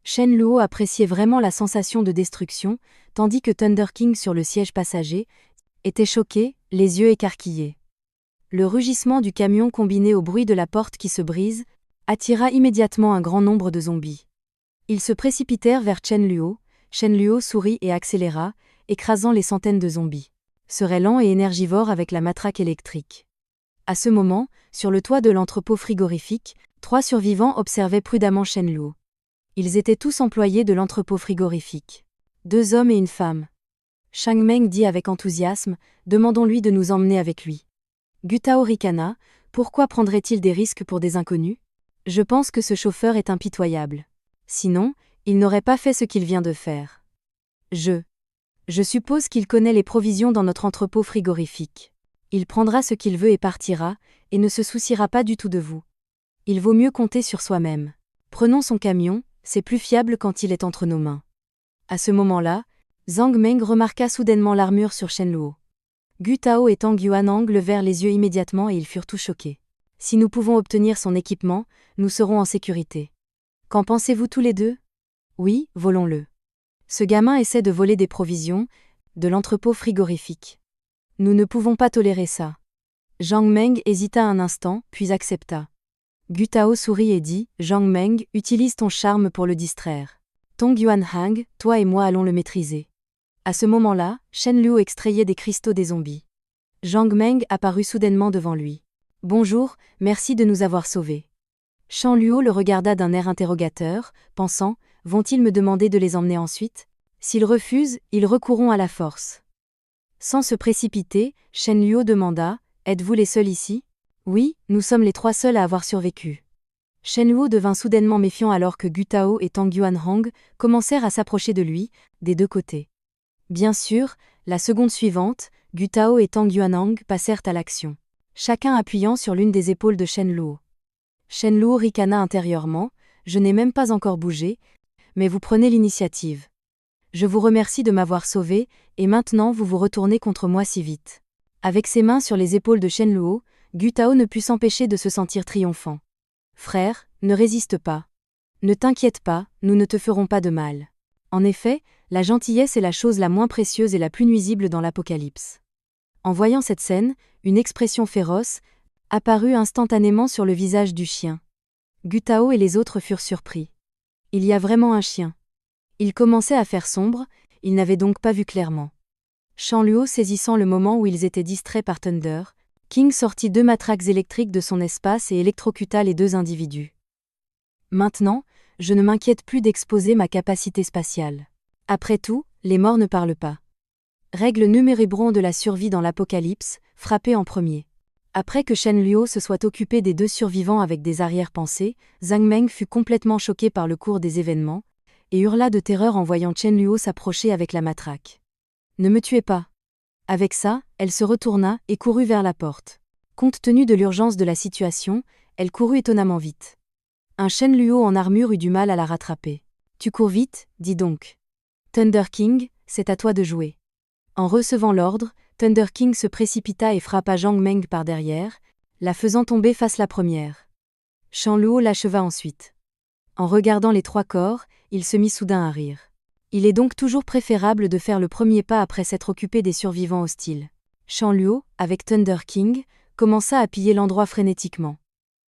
Shen Luo appréciait vraiment la sensation de destruction, tandis que Thunder King sur le siège passager était choqué, les yeux écarquillés. Le rugissement du camion combiné au bruit de la porte qui se brise attira immédiatement un grand nombre de zombies. Ils se précipitèrent vers Shen Luo sourit et accéléra, écrasant les centaines de zombies. Serait lent et énergivore avec la matraque électrique. À ce moment, sur le toit de l'entrepôt frigorifique, 3 survivants observaient prudemment Shen Luo. Ils étaient tous employés de l'entrepôt frigorifique. 2 hommes et une femme. Shang Meng dit avec enthousiasme, demandons-lui de nous emmener avec lui. Gutao ricana, pourquoi prendrait-il des risques pour des inconnus? Je pense que ce chauffeur est impitoyable. Sinon, il n'aurait pas fait ce qu'il vient de faire. Je suppose qu'il connaît les provisions dans notre entrepôt frigorifique. Il prendra ce qu'il veut et partira, et ne se souciera pas du tout de vous. Il vaut mieux compter sur soi-même. Prenons son camion, c'est plus fiable quand il est entre nos mains. À ce moment-là, Zhang Meng remarqua soudainement l'armure sur Shen Luo. Gu Tao et Tang Yuanhang levèrent les yeux immédiatement et ils furent tous choqués. Si nous pouvons obtenir son équipement, nous serons en sécurité. Qu'en pensez-vous tous les deux? Oui, volons-le. Ce gamin essaie de voler des provisions, de l'entrepôt frigorifique. Nous ne pouvons pas tolérer ça. Zhang Meng hésita un instant, puis accepta. Gu Tao sourit et dit, Zhang Meng, utilise ton charme pour le distraire. Tong Yuanhang, toi et moi allons le maîtriser. À ce moment-là, Shen Luo extrayait des cristaux des zombies. Zhang Meng apparut soudainement devant lui. Bonjour, merci de nous avoir sauvés. Shen Luo le regarda d'un air interrogateur, pensant, vont-ils me demander de les emmener ensuite? S'ils refusent, ils recourront à la force. Sans se précipiter, Shen Luo demanda, êtes-vous les seuls ici? Oui, nous sommes les 3 seuls à avoir survécu. Shen Luo devint soudainement méfiant alors que Gu Tao et Tang Yuanhang commencèrent à s'approcher de lui, des 2 côtés. Bien sûr, la seconde suivante, Gu Tao et Tang Yuanhang passèrent à l'action, chacun appuyant sur l'une des épaules de Shen Luo. Shen Luo ricana intérieurement, je n'ai même pas encore bougé, mais vous prenez l'initiative. Je vous remercie de m'avoir sauvé, et maintenant vous vous retournez contre moi si vite. Avec ses mains sur les épaules de Shen Luo, Gu Tao ne put s'empêcher de se sentir triomphant. Frère, ne résiste pas. Ne t'inquiète pas, nous ne te ferons pas de mal. En effet, la gentillesse est la chose la moins précieuse et la plus nuisible dans l'Apocalypse. En voyant cette scène, une expression féroce apparut instantanément sur le visage du chien. Gu Tao et les autres furent surpris. Il y a vraiment un chien. Il commençait à faire sombre, ils n'avaient donc pas vu clairement. Shen Luo saisissant le moment où ils étaient distraits par Thunder King sortit 2 matraques électriques de son espace et électrocuta les 2 individus. Maintenant, je ne m'inquiète plus d'exposer ma capacité spatiale. Après tout, les morts ne parlent pas. Règle numéro 1 de la survie dans l'Apocalypse, frapper en premier. Après que Shen Luo se soit occupé des 2 survivants avec des arrière-pensées, Zhang Meng fut complètement choqué par le cours des événements, et hurla de terreur en voyant Shen Luo s'approcher avec la matraque. Ne me tuez pas. Avec ça, elle se retourna et courut vers la porte. Compte tenu de l'urgence de la situation, elle courut étonnamment vite. Un Shen Luo en armure eut du mal à la rattraper. Tu cours vite, dis donc. Thunder King, c'est à toi de jouer. En recevant l'ordre, Thunder King se précipita et frappa Zhang Meng par derrière, la faisant tomber face la première. Shen Luo l'acheva ensuite. En regardant les 3 corps, il se mit soudain à rire. Il est donc toujours préférable de faire le premier pas après s'être occupé des survivants hostiles. Shen Luo, avec Thunder King, commença à piller l'endroit frénétiquement.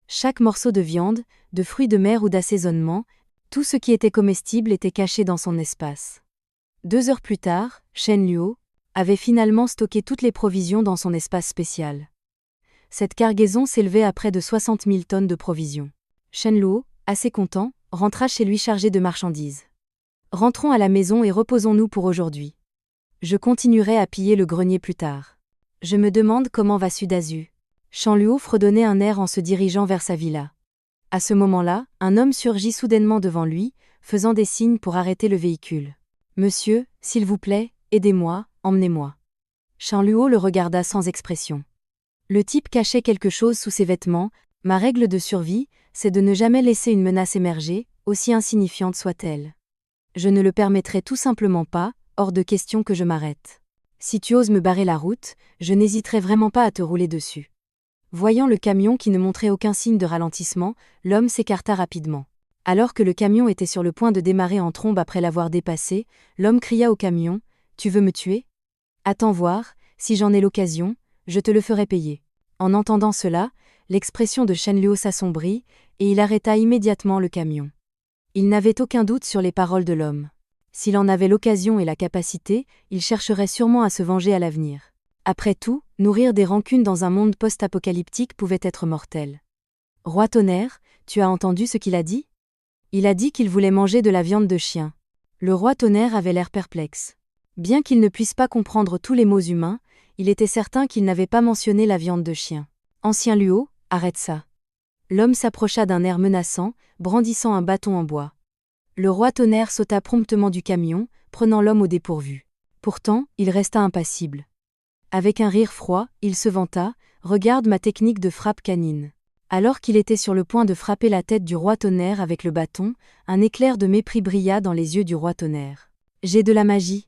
Chaque morceau de viande, de fruits de mer ou d'assaisonnement, tout ce qui était comestible était caché dans son espace. 2 heures plus tard, Shen Luo avait finalement stocké toutes les provisions dans son espace spécial. Cette cargaison s'élevait à près de 60 000 tonnes de provisions. Shen Luo, assez content, rentra chez lui chargé de marchandises. Rentrons à la maison et reposons-nous pour aujourd'hui. Je continuerai à piller le grenier plus tard. Je me demande comment va Sudazu. Shen Luo fredonnait un air en se dirigeant vers sa villa. À ce moment-là, un homme surgit soudainement devant lui, faisant des signes pour arrêter le véhicule. Monsieur, s'il vous plaît, aidez-moi, emmenez-moi. Shen Luo le regarda sans expression. Le type cachait quelque chose sous ses vêtements. Ma règle de survie, c'est de ne jamais laisser une menace émerger, aussi insignifiante soit-elle. Je ne le permettrai tout simplement pas, hors de question que je m'arrête. Si tu oses me barrer la route, je n'hésiterai vraiment pas à te rouler dessus. Voyant le camion qui ne montrait aucun signe de ralentissement, l'homme s'écarta rapidement. Alors que le camion était sur le point de démarrer en trombe après l'avoir dépassé, l'homme cria au camion : « Tu veux me tuer ? Attends voir, si j'en ai l'occasion, je te le ferai payer. » En entendant cela, l'expression de Shen Luo s'assombrit, et il arrêta immédiatement le camion. Il n'avait aucun doute sur les paroles de l'homme. S'il en avait l'occasion et la capacité, il chercherait sûrement à se venger à l'avenir. Après tout, nourrir des rancunes dans un monde post-apocalyptique pouvait être mortel. « Roi Tonnerre, tu as entendu ce qu'il a dit ? Il a dit qu'il voulait manger de la viande de chien. » Le roi Tonnerre avait l'air perplexe. Bien qu'il ne puisse pas comprendre tous les mots humains, il était certain qu'il n'avait pas mentionné la viande de chien. « Ancien Luo, arrête ça. » L'homme s'approcha d'un air menaçant, brandissant un bâton en bois. Le roi Tonnerre sauta promptement du camion, prenant l'homme au dépourvu. Pourtant, il resta impassible. Avec un rire froid, il se vanta : « Regarde ma technique de frappe canine. » Alors qu'il était sur le point de frapper la tête du roi Tonnerre avec le bâton, un éclair de mépris brilla dans les yeux du roi Tonnerre. « J'ai de la magie.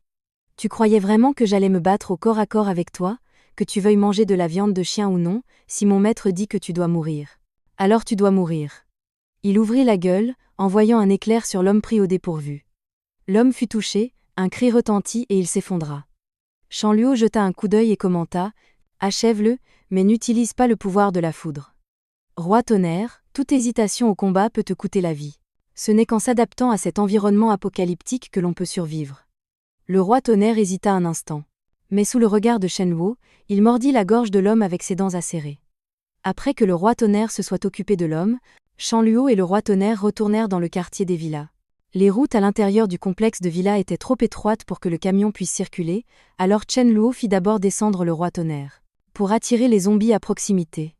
Tu croyais vraiment que j'allais me battre au corps à corps avec toi, que tu veuilles manger de la viande de chien ou non, si mon maître dit que tu dois mourir. Alors tu dois mourir. » Il ouvrit la gueule, en voyant un éclair sur l'homme pris au dépourvu. L'homme fut touché, un cri retentit et il s'effondra. Shen Luo jeta un coup d'œil et commenta : « Achève-le, mais n'utilise pas le pouvoir de la foudre. Roi Tonnerre, toute hésitation au combat peut te coûter la vie. Ce n'est qu'en s'adaptant à cet environnement apocalyptique que l'on peut survivre. » Le roi Tonnerre hésita un instant. Mais sous le regard de Shen Luo, il mordit la gorge de l'homme avec ses dents acérées. Après que le roi Tonnerre se soit occupé de l'homme, Shen Luo et le roi Tonnerre retournèrent dans le quartier des villas. Les routes à l'intérieur du complexe de villas étaient trop étroites pour que le camion puisse circuler, alors Shen Luo fit d'abord descendre le roi Tonnerre, pour attirer les zombies à proximité.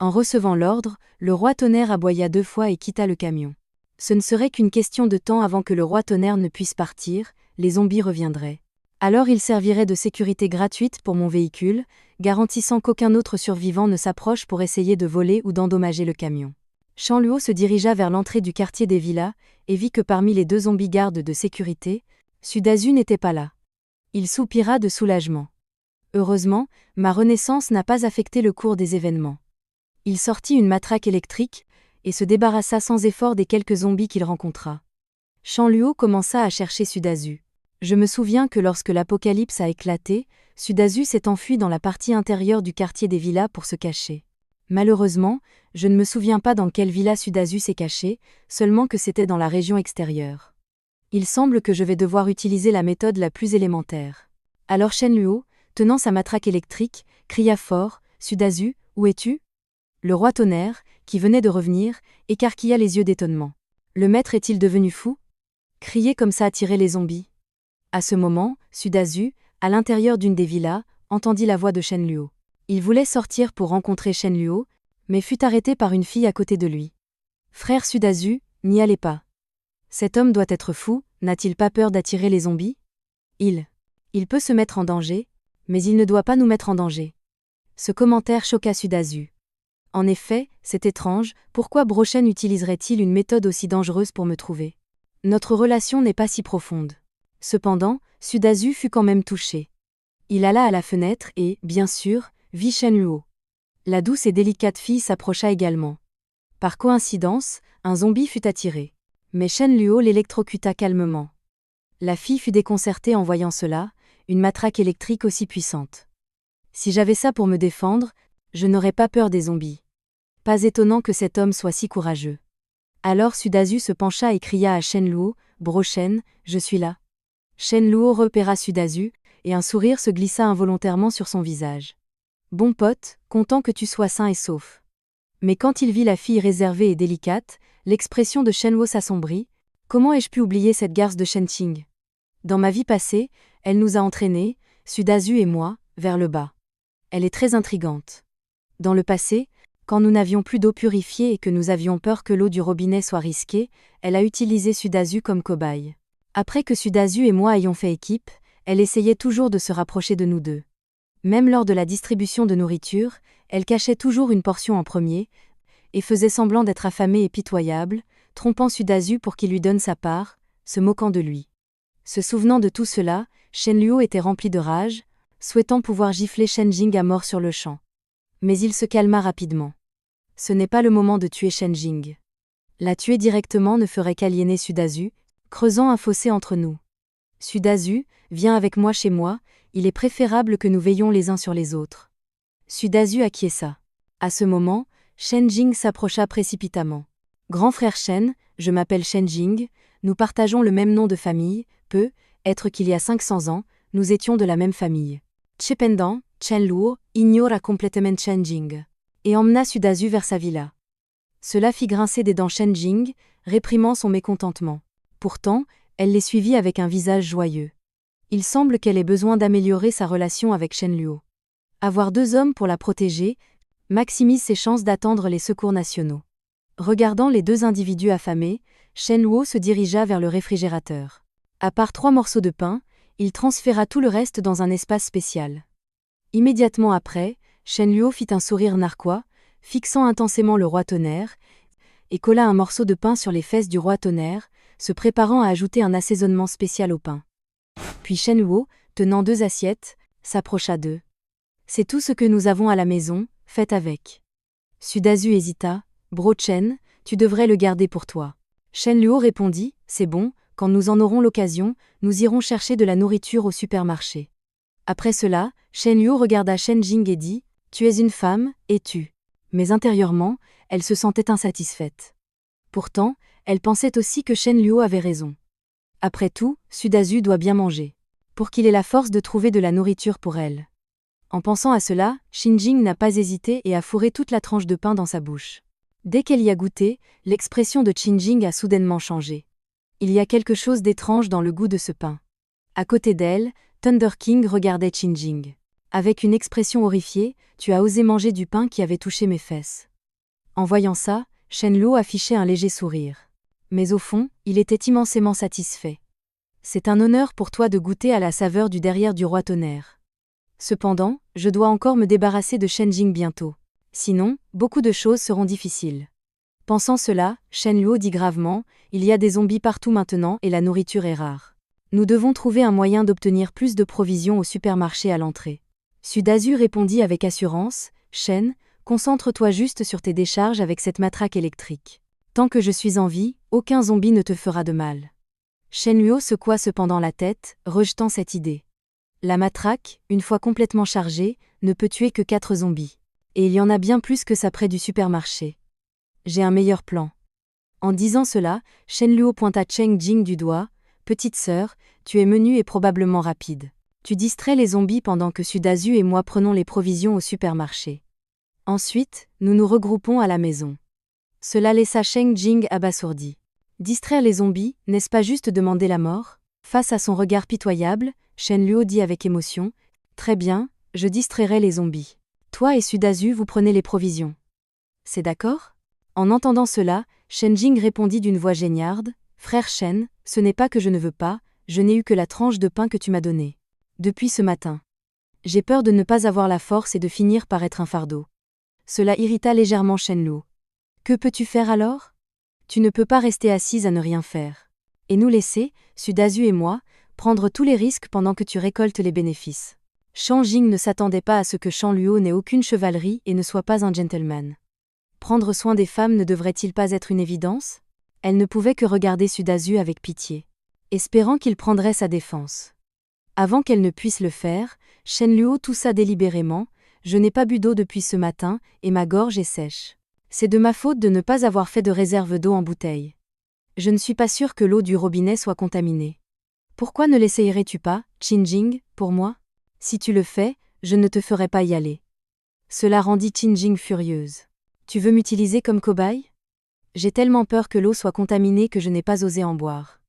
En recevant l'ordre, le roi Tonnerre aboya 2 fois et quitta le camion. Ce ne serait qu'une question de temps avant que le roi Tonnerre ne puisse partir, les zombies reviendraient. Alors il servirait de sécurité gratuite pour mon véhicule, garantissant qu'aucun autre survivant ne s'approche pour essayer de voler ou d'endommager le camion. Shen Luo se dirigea vers l'entrée du quartier des villas, et vit que parmi les 2 zombies gardes de sécurité, Sudazu n'était pas là. Il soupira de soulagement. Heureusement, ma renaissance n'a pas affecté le cours des événements. Il sortit une matraque électrique, et se débarrassa sans effort des quelques zombies qu'il rencontra. Shen Luo commença à chercher Sudazu. Je me souviens que lorsque l'apocalypse a éclaté, Sudazu s'est enfui dans la partie intérieure du quartier des villas pour se cacher. Malheureusement, je ne me souviens pas dans quelle villa Sudazu s'est caché, seulement que c'était dans la région extérieure. Il semble que je vais devoir utiliser la méthode la plus élémentaire. Alors Shen Luo, tenant sa matraque électrique, cria fort : « Sudazu, où es-tu ? » Le roi Tonnerre, qui venait de revenir, écarquilla les yeux d'étonnement. Le maître est-il devenu fou ? Crier comme ça attirait les zombies. À ce moment, Sudazu, à l'intérieur d'une des villas, entendit la voix de Shen Luo. Il voulait sortir pour rencontrer Shen Luo, mais fut arrêté par une fille à côté de lui. « Frère Sudazu, n'y allez pas. Cet homme doit être fou, n'a-t-il pas peur d'attirer les zombies ? Il peut se mettre en danger, mais il ne doit pas nous mettre en danger. » Ce commentaire choqua Sudazu. En effet, c'est étrange, pourquoi Brochen utiliserait-il une méthode aussi dangereuse pour me trouver ? Notre relation n'est pas si profonde. Cependant, Sudazu fut quand même touché. Il alla à la fenêtre et, bien sûr, vit Shen Luo. La douce et délicate fille s'approcha également. Par coïncidence, un zombie fut attiré. Mais Shen Luo l'électrocuta calmement. La fille fut déconcertée en voyant cela, une matraque électrique aussi puissante. Si j'avais ça pour me défendre, je n'aurais pas peur des zombies. Pas étonnant que cet homme soit si courageux. Alors Sudazu se pencha et cria à Shen Luo : « Brochen, je suis là. » Shen Luo repéra Sudazu, et un sourire se glissa involontairement sur son visage. « Bon pote, content que tu sois sain et sauf. » Mais quand il vit la fille réservée et délicate, l'expression de Shen Luo s'assombrit. « Comment ai-je pu oublier cette garce de Shen Qing ? Dans ma vie passée, elle nous a entraînés, Sudazu et moi, vers le bas. Elle est très intrigante. Dans le passé, quand nous n'avions plus d'eau purifiée et que nous avions peur que l'eau du robinet soit risquée, elle a utilisé Sudazu comme cobaye. Après que Sudazu et moi ayons fait équipe, elle essayait toujours de se rapprocher de nous deux. Même lors de la distribution de nourriture, elle cachait toujours une portion en premier, et faisait semblant d'être affamée et pitoyable, trompant Sudazu pour qu'il lui donne sa part, se moquant de lui. Se souvenant de tout cela, Shen Luo était rempli de rage, souhaitant pouvoir gifler Shen Jing à mort sur le champ. Mais il se calma rapidement. Ce n'est pas le moment de tuer Shen Jing. La tuer directement ne ferait qu'aliéner Sudazu, creusant un fossé entre nous. Sudazu, viens avec moi chez moi, il est préférable que nous veillions les uns sur les autres. Sudazu acquiesça. À ce moment, Shen Jing s'approcha précipitamment. Grand frère Shen, je m'appelle Shen Jing, nous partageons le même nom de famille, peut-être qu'il y a 500 ans, nous étions de la même famille. Cependant, Chen Luo ignora complètement Shen Jing et emmena Sudazu vers sa villa. Cela fit grincer des dents Shen Jing, réprimant son mécontentement. Pourtant, elle les suivit avec un visage joyeux. Il semble qu'elle ait besoin d'améliorer sa relation avec Shen Luo. Avoir 2 hommes pour la protéger maximise ses chances d'attendre les secours nationaux. Regardant les 2 individus affamés, Shen Luo se dirigea vers le réfrigérateur. À part 3 morceaux de pain, il transféra tout le reste dans un espace spécial. Immédiatement après, Shen Luo fit un sourire narquois, fixant intensément le roi tonnerre, et colla un morceau de pain sur les fesses du roi tonnerre, se préparant à ajouter un assaisonnement spécial au pain. Puis Shen Luo, tenant 2 assiettes, s'approcha d'eux. C'est tout ce que nous avons à la maison, faites avec. Sudazu hésita. Bro Chen, tu devrais le garder pour toi. Shen Luo répondit, c'est bon, quand nous en aurons l'occasion, nous irons chercher de la nourriture au supermarché. Après cela, Shen Luo regarda Shen Jing et dit, tu es une femme, et tu. Mais intérieurement, elle se sentait insatisfaite. Pourtant, elle pensait aussi que Shen Luo avait raison. Après tout, Sudazu doit bien manger. Pour qu'il ait la force de trouver de la nourriture pour elle. En pensant à cela, Shen Jing n'a pas hésité et a fourré toute la tranche de pain dans sa bouche. Dès qu'elle y a goûté, l'expression de Shen Jing a soudainement changé. Il y a quelque chose d'étrange dans le goût de ce pain. À côté d'elle, Thunder King regardait Shen Jing. Avec une expression horrifiée, tu as osé manger du pain qui avait touché mes fesses. En voyant ça, Shen Luo affichait un léger sourire. Mais au fond, il était immensément satisfait. C'est un honneur pour toi de goûter à la saveur du derrière du roi tonnerre. Cependant, je dois encore me débarrasser de Shen Jing bientôt. Sinon, beaucoup de choses seront difficiles. Pensant cela, Shen Luo dit gravement, il y a des zombies partout maintenant et la nourriture est rare. Nous devons trouver un moyen d'obtenir plus de provisions au supermarché à l'entrée. Sudazu répondit avec assurance, Shen, concentre-toi juste sur tes décharges avec cette matraque électrique. Tant que je suis en vie, aucun zombie ne te fera de mal. Shen Luo secoua cependant la tête, rejetant cette idée. La matraque, une fois complètement chargée, ne peut tuer que 4 zombies. Et il y en a bien plus que ça près du supermarché. J'ai un meilleur plan. En disant cela, Shen Luo pointa Cheng Jing du doigt. Petite sœur, tu es menue et probablement rapide. Tu distrais les zombies pendant que Sudazu et moi prenons les provisions au supermarché. Ensuite, nous nous regroupons à la maison. Cela laissa Cheng Jing abasourdi. Distraire les zombies, n'est-ce pas juste demander la mort? Face à son regard pitoyable, Shen Luo dit avec émotion, très bien, je distrairai les zombies. Toi et Sudazu vous prenez les provisions. C'est d'accord? En entendant cela, Shen Jing répondit d'une voix géniarde, frère Shen, ce n'est pas que je ne veux pas, je n'ai eu que la tranche de pain que tu m'as donnée. Depuis ce matin. J'ai peur de ne pas avoir la force et de finir par être un fardeau. Cela irrita légèrement Shen Luo. Que peux-tu faire alors? Tu ne peux pas rester assise à ne rien faire. Et nous laisser, Sudazu et moi, prendre tous les risques pendant que tu récoltes les bénéfices. Shen Jing ne s'attendait pas à ce que Shen Luo n'ait aucune chevalerie et ne soit pas un gentleman. Prendre soin des femmes ne devrait-il pas être une évidence? Elle ne pouvait que regarder Sudazu avec pitié, espérant qu'il prendrait sa défense. Avant qu'elle ne puisse le faire, Shen Luo toussa délibérément, je n'ai pas bu d'eau depuis ce matin, et ma gorge est sèche. C'est de ma faute de ne pas avoir fait de réserve d'eau en bouteille. Je ne suis pas sûre que l'eau du robinet soit contaminée. Pourquoi ne l'essayerais-tu pas, Shen Jing, pour moi? Si tu le fais, je ne te ferai pas y aller. Cela rendit Shen Jing furieuse. Tu veux m'utiliser comme cobaye? J'ai tellement peur que l'eau soit contaminée que je n'ai pas osé en boire.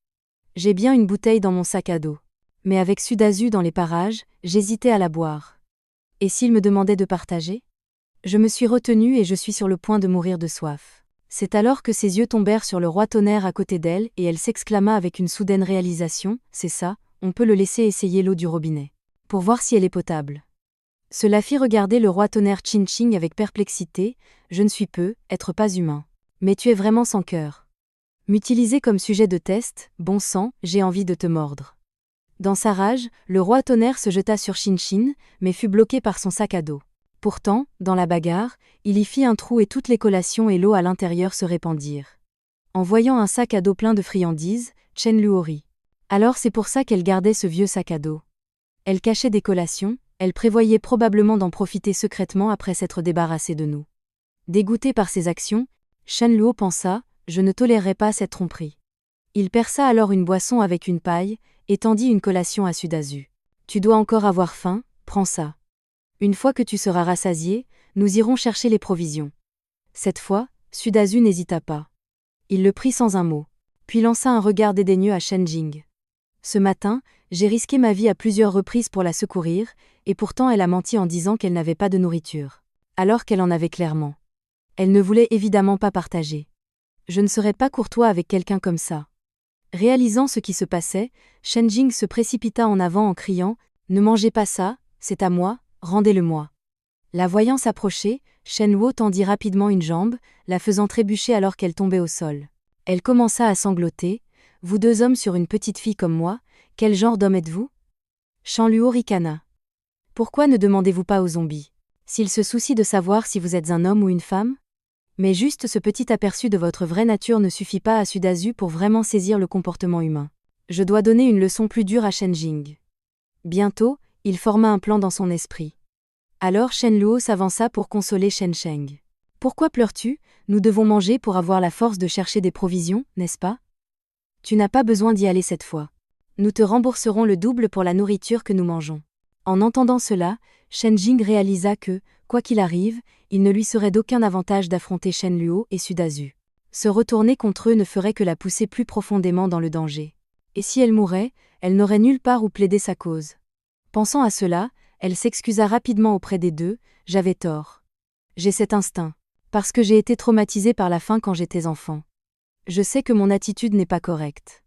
J'ai bien une bouteille dans mon sac à dos. Mais avec Sudazu dans les parages, j'hésitais à la boire. Et s'il me demandait de partager? Je me suis retenue et je suis sur le point de mourir de soif. C'est alors que ses yeux tombèrent sur le roi tonnerre à côté d'elle et elle s'exclama avec une soudaine réalisation, c'est ça, on peut le laisser essayer l'eau du robinet. Pour voir si elle est potable. Cela fit regarder le roi tonnerre Shen Jing avec perplexité, je ne suis être pas humain. Mais tu es vraiment sans cœur. M'utiliser comme sujet de test, bon sang, j'ai envie de te mordre. Dans sa rage, le roi tonnerre se jeta sur Shen Jing, mais fut bloqué par son sac à dos. Pourtant, dans la bagarre, il y fit un trou et toutes les collations et l'eau à l'intérieur se répandirent. En voyant un sac à dos plein de friandises, Chen Luo rit. Alors c'est pour ça qu'elle gardait ce vieux sac à dos. Elle cachait des collations, elle prévoyait probablement d'en profiter secrètement après s'être débarrassée de nous. Dégoûté par ses actions, Chen Luo pensa, je ne tolérerai pas cette tromperie. Il perça alors une boisson avec une paille, et tendit une collation à Sudazu. Tu dois encore avoir faim, prends ça. Une fois que tu seras rassasié, nous irons chercher les provisions. Cette fois, Sudazu n'hésita pas. Il le prit sans un mot, puis lança un regard dédaigneux à Shen Jing. Ce matin, j'ai risqué ma vie à plusieurs reprises pour la secourir, et pourtant elle a menti en disant qu'elle n'avait pas de nourriture. Alors qu'elle en avait clairement. Elle ne voulait évidemment pas partager. Je ne serais pas courtois avec quelqu'un comme ça. Réalisant ce qui se passait, Shen Jing se précipita en avant en criant « Ne mangez pas ça, c'est à moi, rendez-le-moi ». La voyant s'approcher, Shen Luo tendit rapidement une jambe, la faisant trébucher alors qu'elle tombait au sol. Elle commença à sangloter « Vous deux hommes sur une petite fille comme moi, quel genre d'homme êtes-vous » Shen Luo ricana. « Pourquoi ne demandez-vous pas aux zombies s'ils se soucient de savoir si vous êtes un homme ou une femme ?» Mais juste ce petit aperçu de votre vraie nature ne suffit pas à Sudazu pour vraiment saisir le comportement humain. Je dois donner une leçon plus dure à Shen Jing. Bientôt, il forma un plan dans son esprit. Alors Shen Luo s'avança pour consoler Shen Sheng. Pourquoi pleures-tu ? Nous devons manger pour avoir la force de chercher des provisions, n'est-ce pas ? Tu n'as pas besoin d'y aller cette fois. Nous te rembourserons le double pour la nourriture que nous mangeons. En entendant cela, Shen Jing réalisa que, quoi qu'il arrive, il ne lui serait d'aucun avantage d'affronter Shen Luo et Sudazu. Se retourner contre eux ne ferait que la pousser plus profondément dans le danger. Et si elle mourait, elle n'aurait nulle part où plaider sa cause. Pensant à cela, elle s'excusa rapidement auprès des deux, « J'avais tort. J'ai cet instinct. Parce que j'ai été traumatisée par la faim quand j'étais enfant. Je sais que mon attitude n'est pas correcte.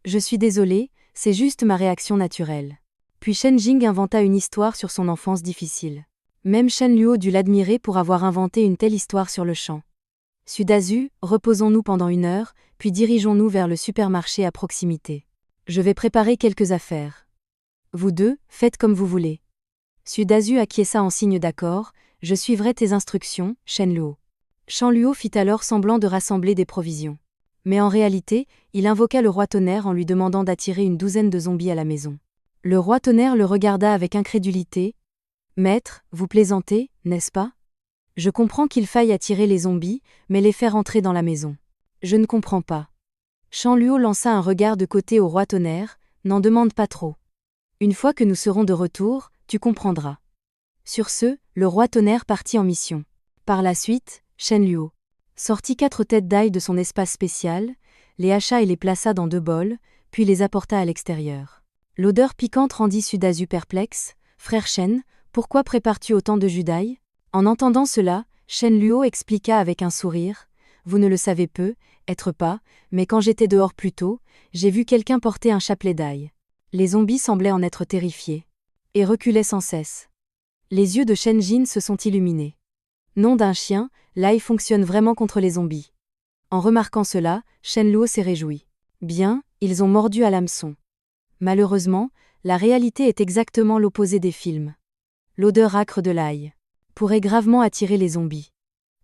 Je suis désolée, c'est juste ma réaction naturelle. » Puis Shen Jing inventa une histoire sur son enfance difficile. Même Shen Luo dut l'admirer pour avoir inventé une telle histoire sur le champ. Sudazu, reposons-nous pendant 1 heure, puis dirigeons-nous vers le supermarché à proximité. Je vais préparer quelques affaires. Vous deux, faites comme vous voulez. Sudazu acquiesça en signe d'accord, je suivrai tes instructions, Shen Luo. Shen Luo fit alors semblant de rassembler des provisions. Mais en réalité, il invoqua le roi tonnerre en lui demandant d'attirer une douzaine de zombies à la maison. Le roi tonnerre le regarda avec incrédulité. « Maître, vous plaisantez, n'est-ce pas ? Je comprends qu'il faille attirer les zombies, mais les faire entrer dans la maison. Je ne comprends pas. » Shen Luo lança un regard de côté au roi tonnerre, « N'en demande pas trop. Une fois que nous serons de retour, tu comprendras. » Sur ce, le roi tonnerre partit en mission. Par la suite, Shen Luo sortit 4 têtes d'ail de son espace spécial, les hacha et les plaça dans 2 bols, puis les apporta à l'extérieur. L'odeur piquante rendit Sudazu perplexe. « Frère Shen, pourquoi prépares-tu autant de jus d'ail ?» En entendant cela, Shen Luo expliqua avec un sourire. « Vous ne le savez peut-être pas, mais quand j'étais dehors plus tôt, j'ai vu quelqu'un porter un chapelet d'ail. » Les zombies semblaient en être terrifiés. Et reculaient sans cesse. Les yeux de Shen Jing se sont illuminés. Nom d'un chien, l'ail fonctionne vraiment contre les zombies. En remarquant cela, Shen Luo s'est réjoui. Bien, ils ont mordu à l'hameçon. Malheureusement, la réalité est exactement l'opposé des films. L'odeur âcre de l'ail pourrait gravement attirer les zombies.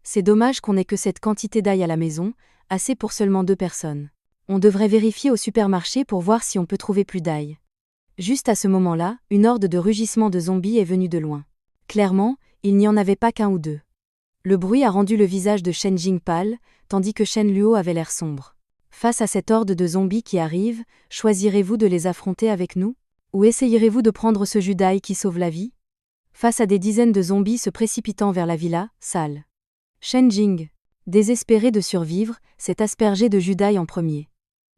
C'est dommage qu'on n'ait que cette quantité d'ail à la maison, assez pour seulement 2 personnes. On devrait vérifier au supermarché pour voir si on peut trouver plus d'ail. Juste à ce moment-là, une horde de rugissements de zombies est venue de loin. Clairement, il n'y en avait pas qu'un ou 2. Le bruit a rendu le visage de Shen Jing pâle, tandis que Shen Luo avait l'air sombre. Face à cette horde de zombies qui arrive, choisirez-vous de les affronter avec nous ? Ou essayerez-vous de prendre ce jus d'ail qui sauve la vie ? Face à des dizaines de zombies se précipitant vers la villa, sale. Shen Jing, désespéré de survivre, s'est aspergé de jus d'ail en premier.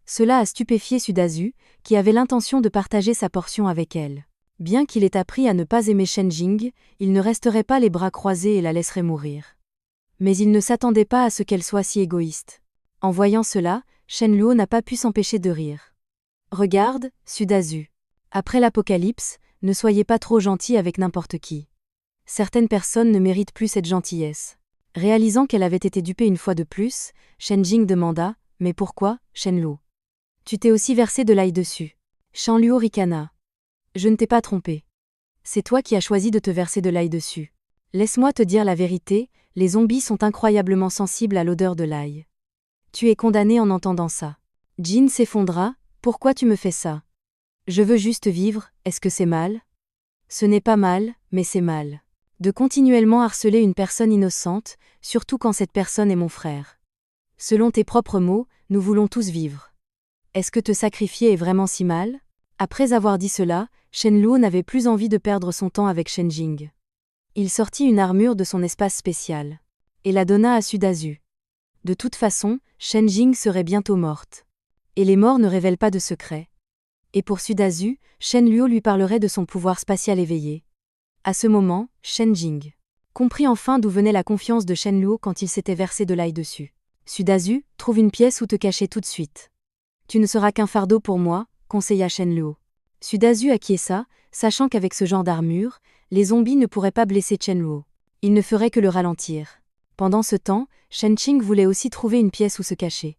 Cela a stupéfié Sudazu, qui avait l'intention de partager sa portion avec elle. Bien qu'il ait appris à ne pas aimer Shen Jing, il ne resterait pas les bras croisés et la laisserait mourir. Mais il ne s'attendait pas à ce qu'elle soit si égoïste. En voyant cela, Shen Luo n'a pas pu s'empêcher de rire. « Regarde, Sudazu. Après l'apocalypse, ne soyez pas trop gentil avec n'importe qui. Certaines personnes ne méritent plus cette gentillesse. » Réalisant qu'elle avait été dupée une fois de plus, Shen Jing demanda « Mais pourquoi, Shen Luo ? Tu t'es aussi versé de l'ail dessus. » Shen Luo ricana. « Je ne t'ai pas trompé. C'est toi qui as choisi de te verser de l'ail dessus. Laisse-moi te dire la vérité, les zombies sont incroyablement sensibles à l'odeur de l'ail. Tu es condamné en entendant ça. Jin s'effondra. Pourquoi tu me fais ça? Je veux juste vivre, est-ce que c'est mal? Ce n'est pas mal, mais c'est mal. De continuellement harceler une personne innocente, surtout quand cette personne est mon frère. Selon tes propres mots, nous voulons tous vivre. Est-ce que te sacrifier est vraiment si mal? Après avoir dit cela, Shen Luo n'avait plus envie de perdre son temps avec Shen Jing. Il sortit une armure de son espace spécial. Et la donna à Sudazu. De toute façon, Shen Jing serait bientôt morte. Et les morts ne révèlent pas de secrets. Et pour Sudazu, Shen Luo lui parlerait de son pouvoir spatial éveillé. À ce moment, Shen Jing comprit enfin d'où venait la confiance de Shen Luo quand il s'était versé de l'ail dessus. Sudazu, trouve une pièce où te cacher tout de suite. Tu ne seras qu'un fardeau pour moi, conseilla Shen Luo. Sudazu acquiesça, sachant qu'avec ce genre d'armure, les zombies ne pourraient pas blesser Shen Luo. Ils ne feraient que le ralentir. Pendant ce temps, Shen Qing voulait aussi trouver une pièce où se cacher.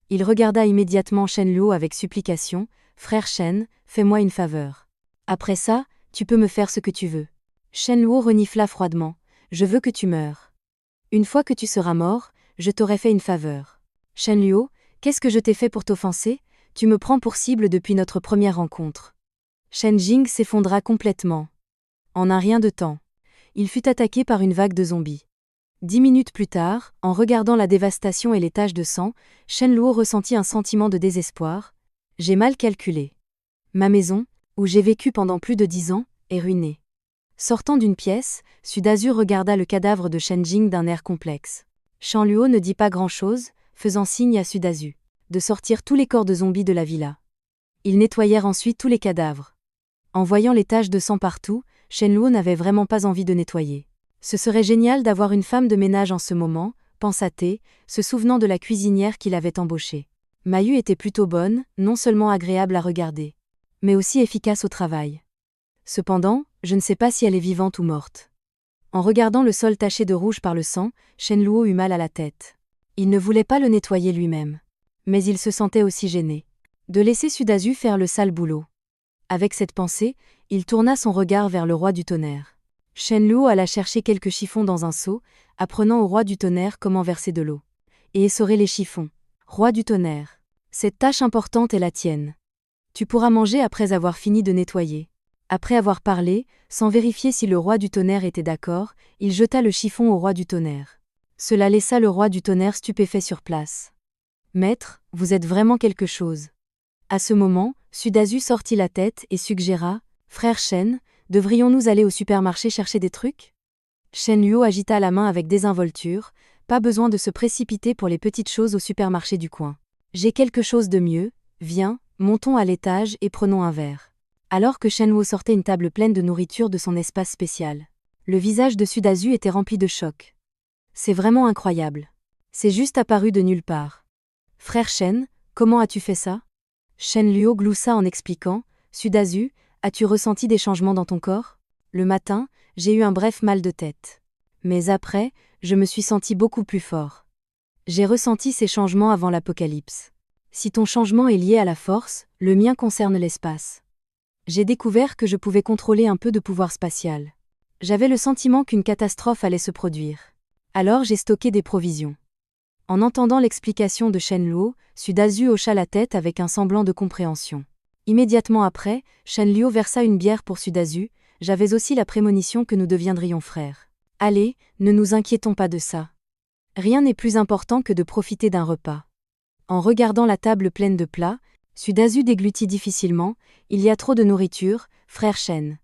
Il regarda immédiatement Shen Luo avec supplication. Frère Shen, fais-moi une faveur. Après ça, tu peux me faire ce que tu veux. Shen Luo renifla froidement. Je veux que tu meures. Une fois que tu seras mort, je t'aurai fait une faveur. Shen Luo, qu'est-ce que je t'ai fait pour t'offenser? Tu me prends pour cible depuis notre première rencontre. Shen Jing s'effondra complètement. En un rien de temps, il fut attaqué par une vague de zombies. 10 minutes plus tard, en regardant la dévastation et les taches de sang, Shen Luo ressentit un sentiment de désespoir. J'ai mal calculé. Ma maison, où j'ai vécu pendant plus de 10 ans, est ruinée. Sortant d'une pièce, Sudazu regarda le cadavre de Shen Jing d'un air complexe. Shen Luo ne dit pas grand-chose, faisant signe à Sudazu de sortir tous les corps de zombies de la villa. Ils nettoyèrent ensuite tous les cadavres. En voyant les taches de sang partout, Shen Luo n'avait vraiment pas envie de nettoyer. Ce serait génial d'avoir une femme de ménage en ce moment, pensa-t-il, se souvenant de la cuisinière qu'il avait embauchée. Mayu était plutôt bonne, non seulement agréable à regarder, mais aussi efficace au travail. Cependant, je ne sais pas si elle est vivante ou morte. En regardant le sol taché de rouge par le sang, Shen Luo eut mal à la tête. Il ne voulait pas le nettoyer lui-même. Mais il se sentait aussi gêné de laisser Sudazu faire le sale boulot. Avec cette pensée, il tourna son regard vers le roi du tonnerre. Shen Luo alla chercher quelques chiffons dans un seau, apprenant au roi du tonnerre comment verser de l'eau. Et essorer les chiffons. Roi du tonnerre. Cette tâche importante est la tienne. Tu pourras manger après avoir fini de nettoyer. Après avoir parlé, sans vérifier si le roi du tonnerre était d'accord, il jeta le chiffon au roi du tonnerre. Cela laissa le roi du tonnerre stupéfait sur place. Maître, vous êtes vraiment quelque chose. À ce moment, Sudazu sortit la tête et suggéra, Frère Shen, devrions-nous aller au supermarché chercher des trucs? Shen Luo agita la main avec désinvolture, pas besoin de se précipiter pour les petites choses au supermarché du coin. J'ai quelque chose de mieux, viens, montons à l'étage et prenons un verre. Alors que Shen Luo sortait une table pleine de nourriture de son espace spécial. Le visage de Sudazu était rempli de choc. C'est vraiment incroyable. C'est juste apparu de nulle part. Frère Shen, comment as-tu fait ça? Shen Luo gloussa en expliquant, Sudazu, as-tu ressenti des changements dans ton corps? Le matin, j'ai eu un bref mal de tête. Mais après, je me suis senti beaucoup plus fort. J'ai ressenti ces changements avant l'apocalypse. Si ton changement est lié à la force, le mien concerne l'espace. J'ai découvert que je pouvais contrôler un peu de pouvoir spatial. J'avais le sentiment qu'une catastrophe allait se produire. Alors j'ai stocké des provisions. En entendant l'explication de Shen Luo, Sudazu hocha la tête avec un semblant de compréhension. Immédiatement après, Shen Luo versa une bière pour Sudazu. J'avais aussi la prémonition que nous deviendrions frères. Allez, ne nous inquiétons pas de ça. Rien n'est plus important que de profiter d'un repas. En regardant la table pleine de plats, Sudazu déglutit difficilement. Il y a trop de nourriture, frère Shen.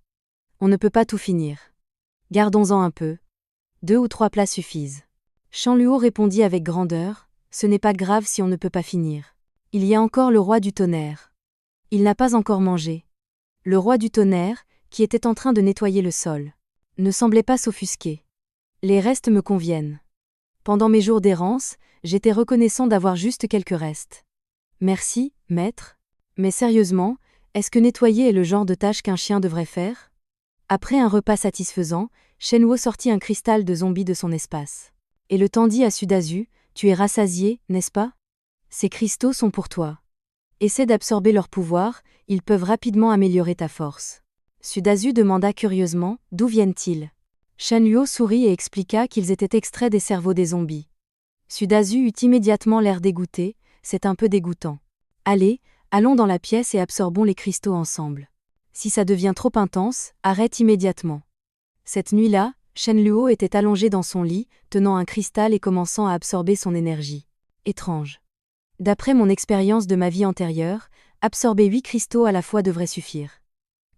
On ne peut pas tout finir. Gardons-en un peu. 2 ou 3 plats suffisent. Shen Luo répondit avec grandeur, ce n'est pas grave si on ne peut pas finir. Il y a encore le roi du tonnerre. Il n'a pas encore mangé. Le roi du tonnerre, qui était en train de nettoyer le sol, ne semblait pas s'offusquer. Les restes me conviennent. Pendant mes jours d'errance, j'étais reconnaissant d'avoir juste quelques restes. Merci, maître. Mais sérieusement, est-ce que nettoyer est le genre de tâche qu'un chien devrait faire? Après un repas satisfaisant, Shen Luo sortit un cristal de zombie de son espace. Et le tendit à Sudazu, tu es rassasié, n'est-ce pas? Ces cristaux sont pour toi. Essaie d'absorber leur pouvoir, ils peuvent rapidement améliorer ta force. Sudazu demanda curieusement, d'où viennent-ils? Shen Luo sourit et expliqua qu'ils étaient extraits des cerveaux des zombies. Sudazu eut immédiatement l'air dégoûté, c'est un peu dégoûtant. Allez, allons dans la pièce et absorbons les cristaux ensemble. Si ça devient trop intense, arrête immédiatement. Cette nuit-là, Shenluo était allongé dans son lit, tenant un cristal et commençant à absorber son énergie. Étrange. D'après mon expérience de ma vie antérieure, absorber 8 cristaux à la fois devrait suffire.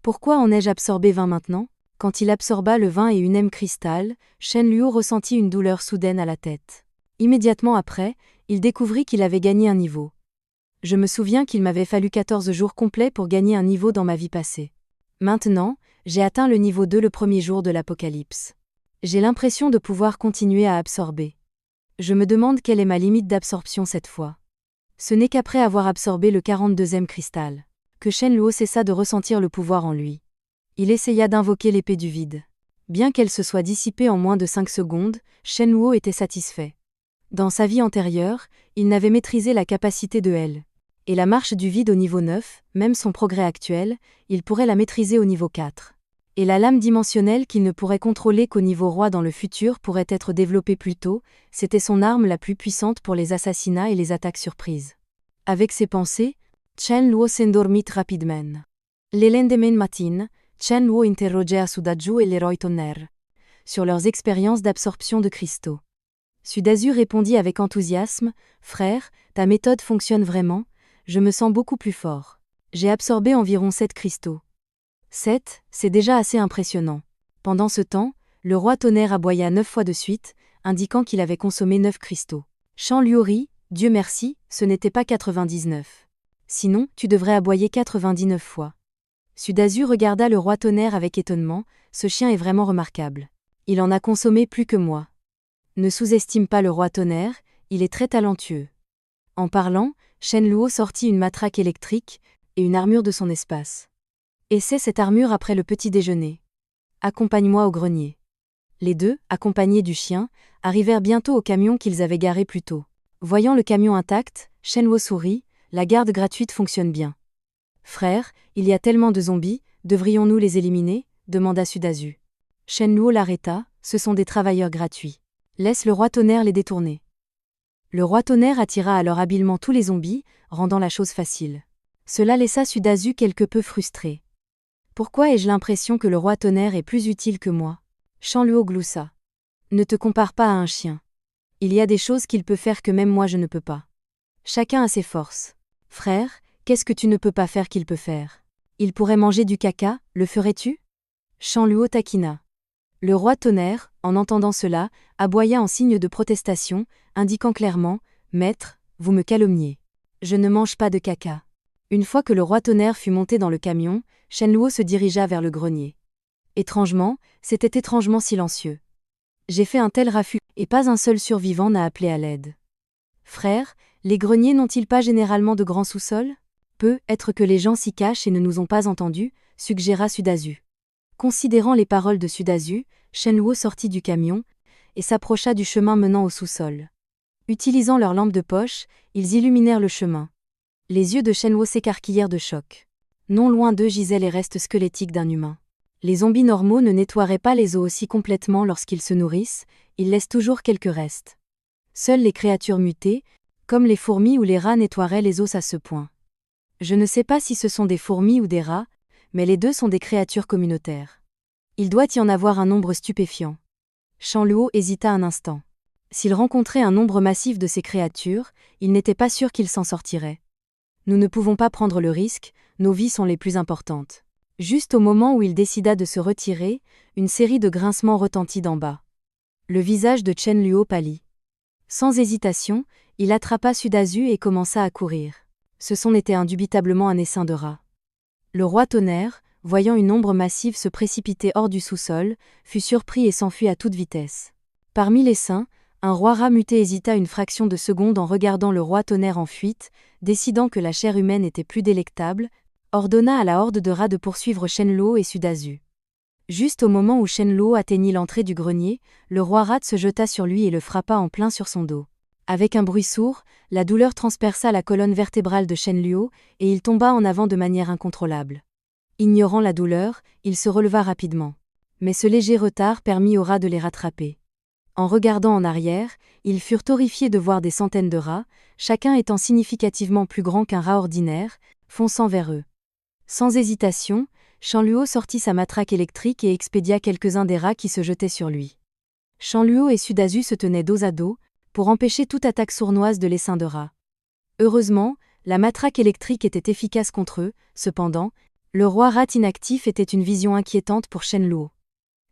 Pourquoi en ai-je absorbé 20 maintenant? Quand il absorba le 21e cristal, Shenluo ressentit une douleur soudaine à la tête. Immédiatement après, il découvrit qu'il avait gagné un niveau. Je me souviens qu'il m'avait fallu 14 jours complets pour gagner un niveau dans ma vie passée. Maintenant, j'ai atteint le niveau 2 le premier jour de l'Apocalypse. J'ai l'impression de pouvoir continuer à absorber. Je me demande quelle est ma limite d'absorption cette fois. Ce n'est qu'après avoir absorbé le 42e cristal que Shenluo cessa de ressentir le pouvoir en lui. Il essaya d'invoquer l'épée du vide. Bien qu'elle se soit dissipée en moins de 5 secondes, Shenluo était satisfait. Dans sa vie antérieure, il n'avait maîtrisé la capacité de elle. Et la marche du vide au niveau 9, même son progrès actuel, il pourrait la maîtriser au niveau 4. Et la lame dimensionnelle qu'il ne pourrait contrôler qu'au niveau roi dans le futur pourrait être développée plus tôt, c'était son arme la plus puissante pour les assassinats et les attaques surprises. Avec ces pensées, Shenluo s'endormit rapidement. Le lendemain matin, Shenluo interrogea Sudazu et Leroy Tonnerre sur leurs expériences d'absorption de cristaux. Sudazu répondit avec enthousiasme, « Frère, ta méthode fonctionne vraiment, je me sens beaucoup plus fort. J'ai absorbé environ 7 cristaux. 7, c'est déjà assez impressionnant. » Pendant ce temps, le roi Tonnerre aboya 9 fois de suite, indiquant qu'il avait consommé 9 cristaux. Shenluo rit, « Dieu merci, ce n'était pas 99. Sinon, tu devrais aboyer 99 fois. » Sudazu regarda le roi Tonnerre avec étonnement, « Ce chien est vraiment remarquable. Il en a consommé plus que moi. » Ne sous-estime pas le roi Tonnerre, il est très talentueux. En parlant, Shenluo sortit une matraque électrique et une armure de son espace. Essaie cette armure après le petit déjeuner. Accompagne-moi au grenier. Les deux, accompagnés du chien, arrivèrent bientôt au camion qu'ils avaient garé plus tôt. Voyant le camion intact, Shenluo sourit, la garde gratuite fonctionne bien. Frère, il y a tellement de zombies, devrions-nous les éliminer? Demanda Sudazu. Shenluo l'arrêta, ce sont des travailleurs gratuits. Laisse le roi Tonnerre les détourner. Le roi Tonnerre attira alors habilement tous les zombies, rendant la chose facile. Cela laissa Sudazu quelque peu frustré. Pourquoi ai-je l'impression que le roi Tonnerre est plus utile que moi? Shenluo gloussa. Ne te compare pas à un chien. Il y a des choses qu'il peut faire que même moi je ne peux pas. Chacun a ses forces. Frère, qu'est-ce que tu ne peux pas faire qu'il peut faire? Il pourrait manger du caca, le ferais-tu? Shenluo taquina. Le roi Tonnerre, en entendant cela, aboya en signe de protestation, indiquant clairement, « Maître, vous me calomniez. Je ne mange pas de caca. » Une fois que le roi Tonnerre fut monté dans le camion, Shenluo se dirigea vers le grenier. Étrangement, c'était étrangement silencieux. J'ai fait un tel raffut, et pas un seul survivant n'a appelé à l'aide. Frère, les greniers n'ont-ils pas généralement de grands sous-sols? Peut être que les gens s'y cachent et ne nous ont pas entendus, suggéra Sudazu. Considérant les paroles de Sudazu, Shenluo sortit du camion et s'approcha du chemin menant au sous-sol. Utilisant leur lampe de poche, ils illuminèrent le chemin. Les yeux de Shenluo s'écarquillèrent de choc. Non loin d'eux gisaient les restes squelettiques d'un humain. Les zombies normaux ne nettoieraient pas les os aussi complètement lorsqu'ils se nourrissent, ils laissent toujours quelques restes. Seules les créatures mutées, comme les fourmis ou les rats, nettoieraient les os à ce point. Je ne sais pas si ce sont des fourmis ou des rats, mais les deux sont des créatures communautaires. Il doit y en avoir un nombre stupéfiant. Shenluo hésita un instant. S'il rencontrait un nombre massif de ces créatures, il n'était pas sûr qu'il s'en sortirait. Nous ne pouvons pas prendre le risque, nos vies sont les plus importantes. Juste au moment où il décida de se retirer, une série de grincements retentit d'en bas. Le visage de Shenluo pâlit. Sans hésitation, il attrapa Sudazu et commença à courir. Ce son était indubitablement un essaim de rat. Le roi Tonnerre, voyant une ombre massive se précipiter hors du sous-sol, fut surpris et s'enfuit à toute vitesse. Parmi les saints, un roi rat muté hésita une fraction de seconde en regardant le roi Tonnerre en fuite, décidant que la chair humaine était plus délectable, ordonna à la horde de rats de poursuivre Shenluo et Sudazu. Juste au moment où Shenluo atteignit l'entrée du grenier, le roi rat se jeta sur lui et le frappa en plein sur son dos. Avec un bruit sourd, la douleur transperça la colonne vertébrale de Shenluo et il tomba en avant de manière incontrôlable. Ignorant la douleur, il se releva rapidement. Mais ce léger retard permit aux rats de les rattraper. En regardant en arrière, ils furent horrifiés de voir des centaines de rats, chacun étant significativement plus grand qu'un rat ordinaire, fonçant vers eux. Sans hésitation, Shanluo sortit sa matraque électrique et expédia quelques-uns des rats qui se jetaient sur lui. Shanluo et Sudazu se tenaient dos à dos, pour empêcher toute attaque sournoise de l'essaim de rats. Heureusement, la matraque électrique était efficace contre eux, cependant, le roi rat inactif était une vision inquiétante pour Shenluo.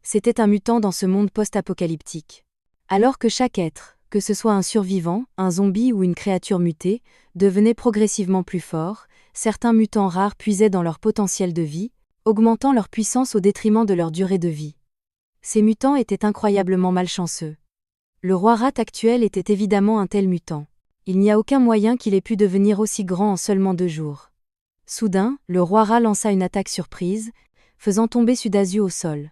C'était un mutant dans ce monde post-apocalyptique. Alors que chaque être, que ce soit un survivant, un zombie ou une créature mutée, devenait progressivement plus fort, certains mutants rares puisaient dans leur potentiel de vie, augmentant leur puissance au détriment de leur durée de vie. Ces mutants étaient incroyablement malchanceux. Le roi rat actuel était évidemment un tel mutant. Il n'y a aucun moyen qu'il ait pu devenir aussi grand en seulement 2 jours. Soudain, le roi rat lança une attaque surprise, faisant tomber Sudazu au sol.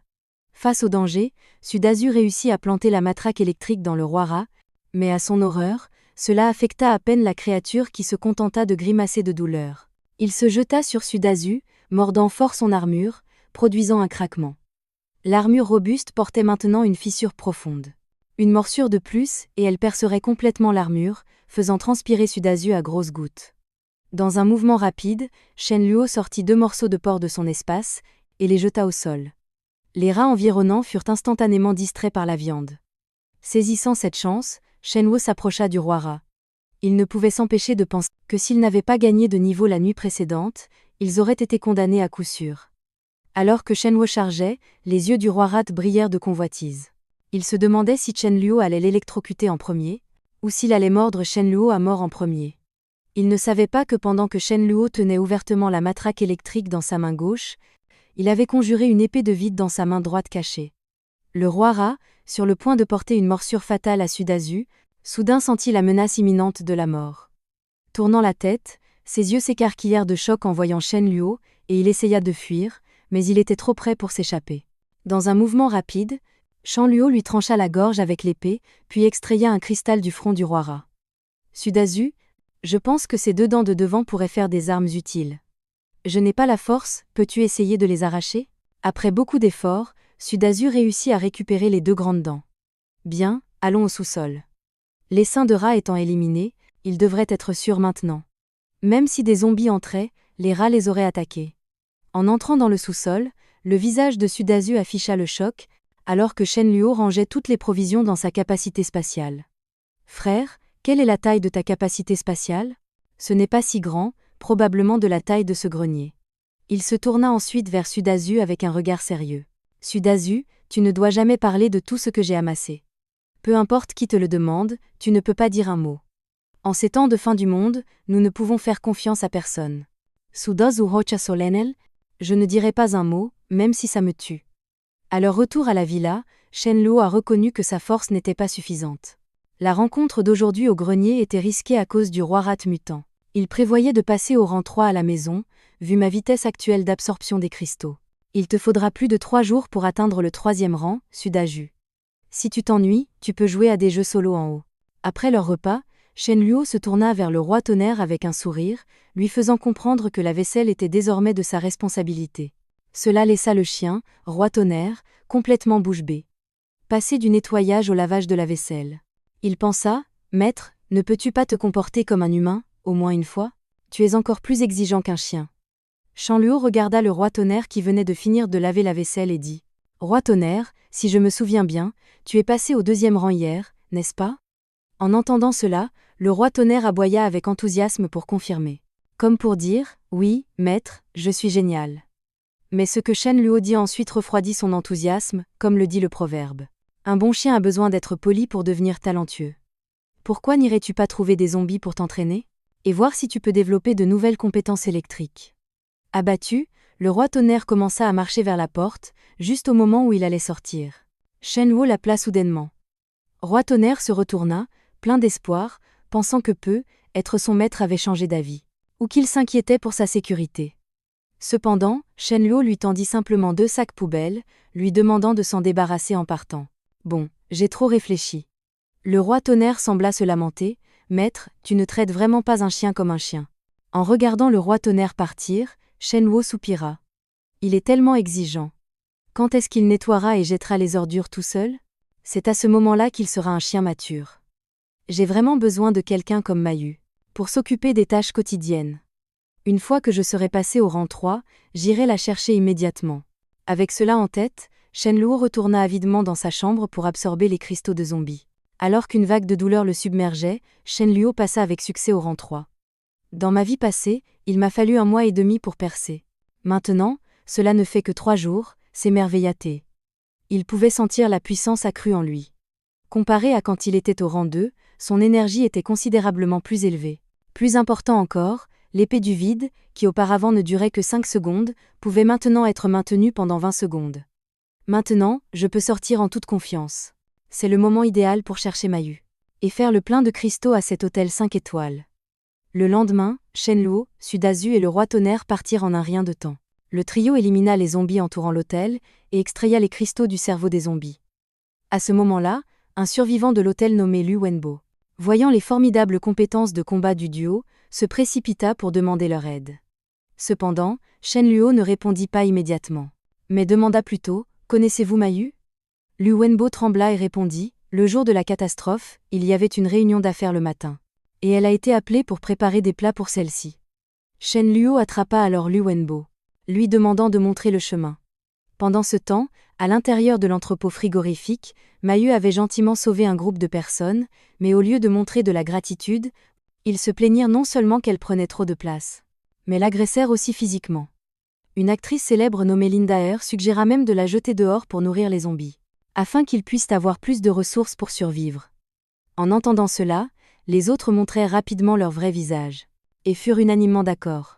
Face au danger, Sudazu réussit à planter la matraque électrique dans le roi rat, mais à son horreur, cela affecta à peine la créature qui se contenta de grimacer de douleur. Il se jeta sur Sudazu, mordant fort son armure, produisant un craquement. L'armure robuste portait maintenant une fissure profonde. Une morsure de plus, et elle percerait complètement l'armure, faisant transpirer Sudazu à grosses gouttes. Dans un mouvement rapide, Shenluo sortit 2 morceaux de porc de son espace, et les jeta au sol. Les rats environnants furent instantanément distraits par la viande. Saisissant cette chance, Shenluo s'approcha du roi rat. Il ne pouvait s'empêcher de penser que s'ils n'avaient pas gagné de niveau la nuit précédente, ils auraient été condamnés à coup sûr. Alors que Shenluo chargeait, les yeux du roi rat brillèrent de convoitise. Il se demandait si Shenluo allait l'électrocuter en premier, ou s'il allait mordre Shenluo à mort en premier. Il ne savait pas que pendant que Shenluo tenait ouvertement la matraque électrique dans sa main gauche, il avait conjuré une épée de vide dans sa main droite cachée. Le roi rat, sur le point de porter une morsure fatale à Sudazu, soudain sentit la menace imminente de la mort. Tournant la tête, ses yeux s'écarquillèrent de choc en voyant Shenluo, et il essaya de fuir, mais il était trop près pour s'échapper. Dans un mouvement rapide, Shenluo lui trancha la gorge avec l'épée, puis extraya un cristal du front du roi rat. Sudazu, je pense que ces 2 dents de devant pourraient faire des armes utiles. Je n'ai pas la force, peux-tu essayer de les arracher ? Après beaucoup d'efforts, Sudazu réussit à récupérer les 2 grandes dents. Bien, allons au sous-sol. L'essaim de rats étant éliminé, il devrait être sûr maintenant. Même si des zombies entraient, les rats les auraient attaqués. En entrant dans le sous-sol, le visage de Sudazu afficha le choc, alors que Shenluo rangeait toutes les provisions dans sa capacité spatiale. Frère, quelle est la taille de ta capacité spatiale ? Ce n'est pas si grand, probablement de la taille de ce grenier. Il se tourna ensuite vers Sudazu avec un regard sérieux. Sudazu, tu ne dois jamais parler de tout ce que j'ai amassé. Peu importe qui te le demande, tu ne peux pas dire un mot. En ces temps de fin du monde, nous ne pouvons faire confiance à personne. Sudazu hocha solenel, je ne dirai pas un mot, même si ça me tue. À leur retour à la villa, Shenluo a reconnu que sa force n'était pas suffisante. La rencontre d'aujourd'hui au grenier était risquée à cause du roi rat mutant. Il prévoyait de passer au rang 3 à la maison, vu ma vitesse actuelle d'absorption des cristaux. Il te faudra plus de 3 jours pour atteindre le 3e rang, Sudazu. Si tu t'ennuies, tu peux jouer à des jeux solo en haut. Après leur repas, Shenluo se tourna vers le roi tonnerre avec un sourire, lui faisant comprendre que la vaisselle était désormais de sa responsabilité. Cela laissa le chien, roi tonnerre, complètement bouche bée. Passer du nettoyage au lavage de la vaisselle. Il pensa, maître, ne peux-tu pas te comporter comme un humain, au moins une fois ? Tu es encore plus exigeant qu'un chien. Shenluo regarda le roi tonnerre qui venait de finir de laver la vaisselle et dit : Roi tonnerre, si je me souviens bien, tu es passé au 2e rang hier, n'est-ce pas ? En entendant cela, le roi tonnerre aboya avec enthousiasme pour confirmer. Comme pour dire, oui, maître, je suis génial. Mais ce que Shenluo dit ensuite refroidit son enthousiasme, comme le dit le proverbe. Un bon chien a besoin d'être poli pour devenir talentueux. Pourquoi n'irais-tu pas trouver des zombies pour t'entraîner ? Et voir si tu peux développer de nouvelles compétences électriques. Abattu, le roi tonnerre commença à marcher vers la porte, juste au moment où il allait sortir. Shenluo l'appela soudainement. Roi tonnerre se retourna, plein d'espoir, pensant que être son maître avait changé d'avis. Ou qu'il s'inquiétait pour sa sécurité. Cependant, Shenluo lui tendit simplement 2 sacs poubelles, lui demandant de s'en débarrasser en partant. Bon, j'ai trop réfléchi. Le roi tonnerre sembla se lamenter. Maître, tu ne traites vraiment pas un chien comme un chien. En regardant le roi tonnerre partir, Shenluo soupira. Il est tellement exigeant. Quand est-ce qu'il nettoiera et jettera les ordures tout seul ? C'est à ce moment-là qu'il sera un chien mature. J'ai vraiment besoin de quelqu'un comme Mayu, pour s'occuper des tâches quotidiennes. Une fois que je serai passé au rang 3, j'irai la chercher immédiatement. Avec cela en tête, Shenluo retourna avidement dans sa chambre pour absorber les cristaux de zombies. Alors qu'une vague de douleur le submergeait, Shenluo passa avec succès au rang 3. Dans ma vie passée, il m'a fallu 1 mois et demi pour percer. Maintenant, cela ne fait que 3 jours, s'émerveilla-t-il. Il pouvait sentir la puissance accrue en lui. Comparé à quand il était au rang 2, son énergie était considérablement plus élevée. Plus important encore, l'épée du vide, qui auparavant ne durait que 5 secondes, pouvait maintenant être maintenue pendant 20 secondes. Maintenant, je peux sortir en toute confiance. C'est le moment idéal pour chercher Mayu. Et faire le plein de cristaux à cet hôtel 5 étoiles. Le lendemain, Shenluo, Sudazu et le roi Tonnerre partirent en un rien de temps. Le trio élimina les zombies entourant l'hôtel et extraya les cristaux du cerveau des zombies. À ce moment-là, un survivant de l'hôtel nommé Lu Wenbo, voyant les formidables compétences de combat du duo, se précipita pour demander leur aide. Cependant, Shenluo ne répondit pas immédiatement, mais demanda plutôt « Connaissez-vous Mayu ?» Lu Wenbo trembla et répondit « Le jour de la catastrophe, il y avait une réunion d'affaires le matin. Et elle a été appelée pour préparer des plats pour celle-ci. » Shenluo attrapa alors Lu Wenbo, lui demandant de montrer le chemin. Pendant ce temps, à l'intérieur de l'entrepôt frigorifique, Mayu avait gentiment sauvé un groupe de personnes, mais au lieu de montrer de la gratitude, ils se plaignirent non seulement qu'elle prenait trop de place, mais l'agressèrent aussi physiquement. Une actrice célèbre nommée Linda Air suggéra même de la jeter dehors pour nourrir les zombies, afin qu'ils puissent avoir plus de ressources pour survivre. En entendant cela, les autres montrèrent rapidement leur vrai visage, et furent unanimement d'accord.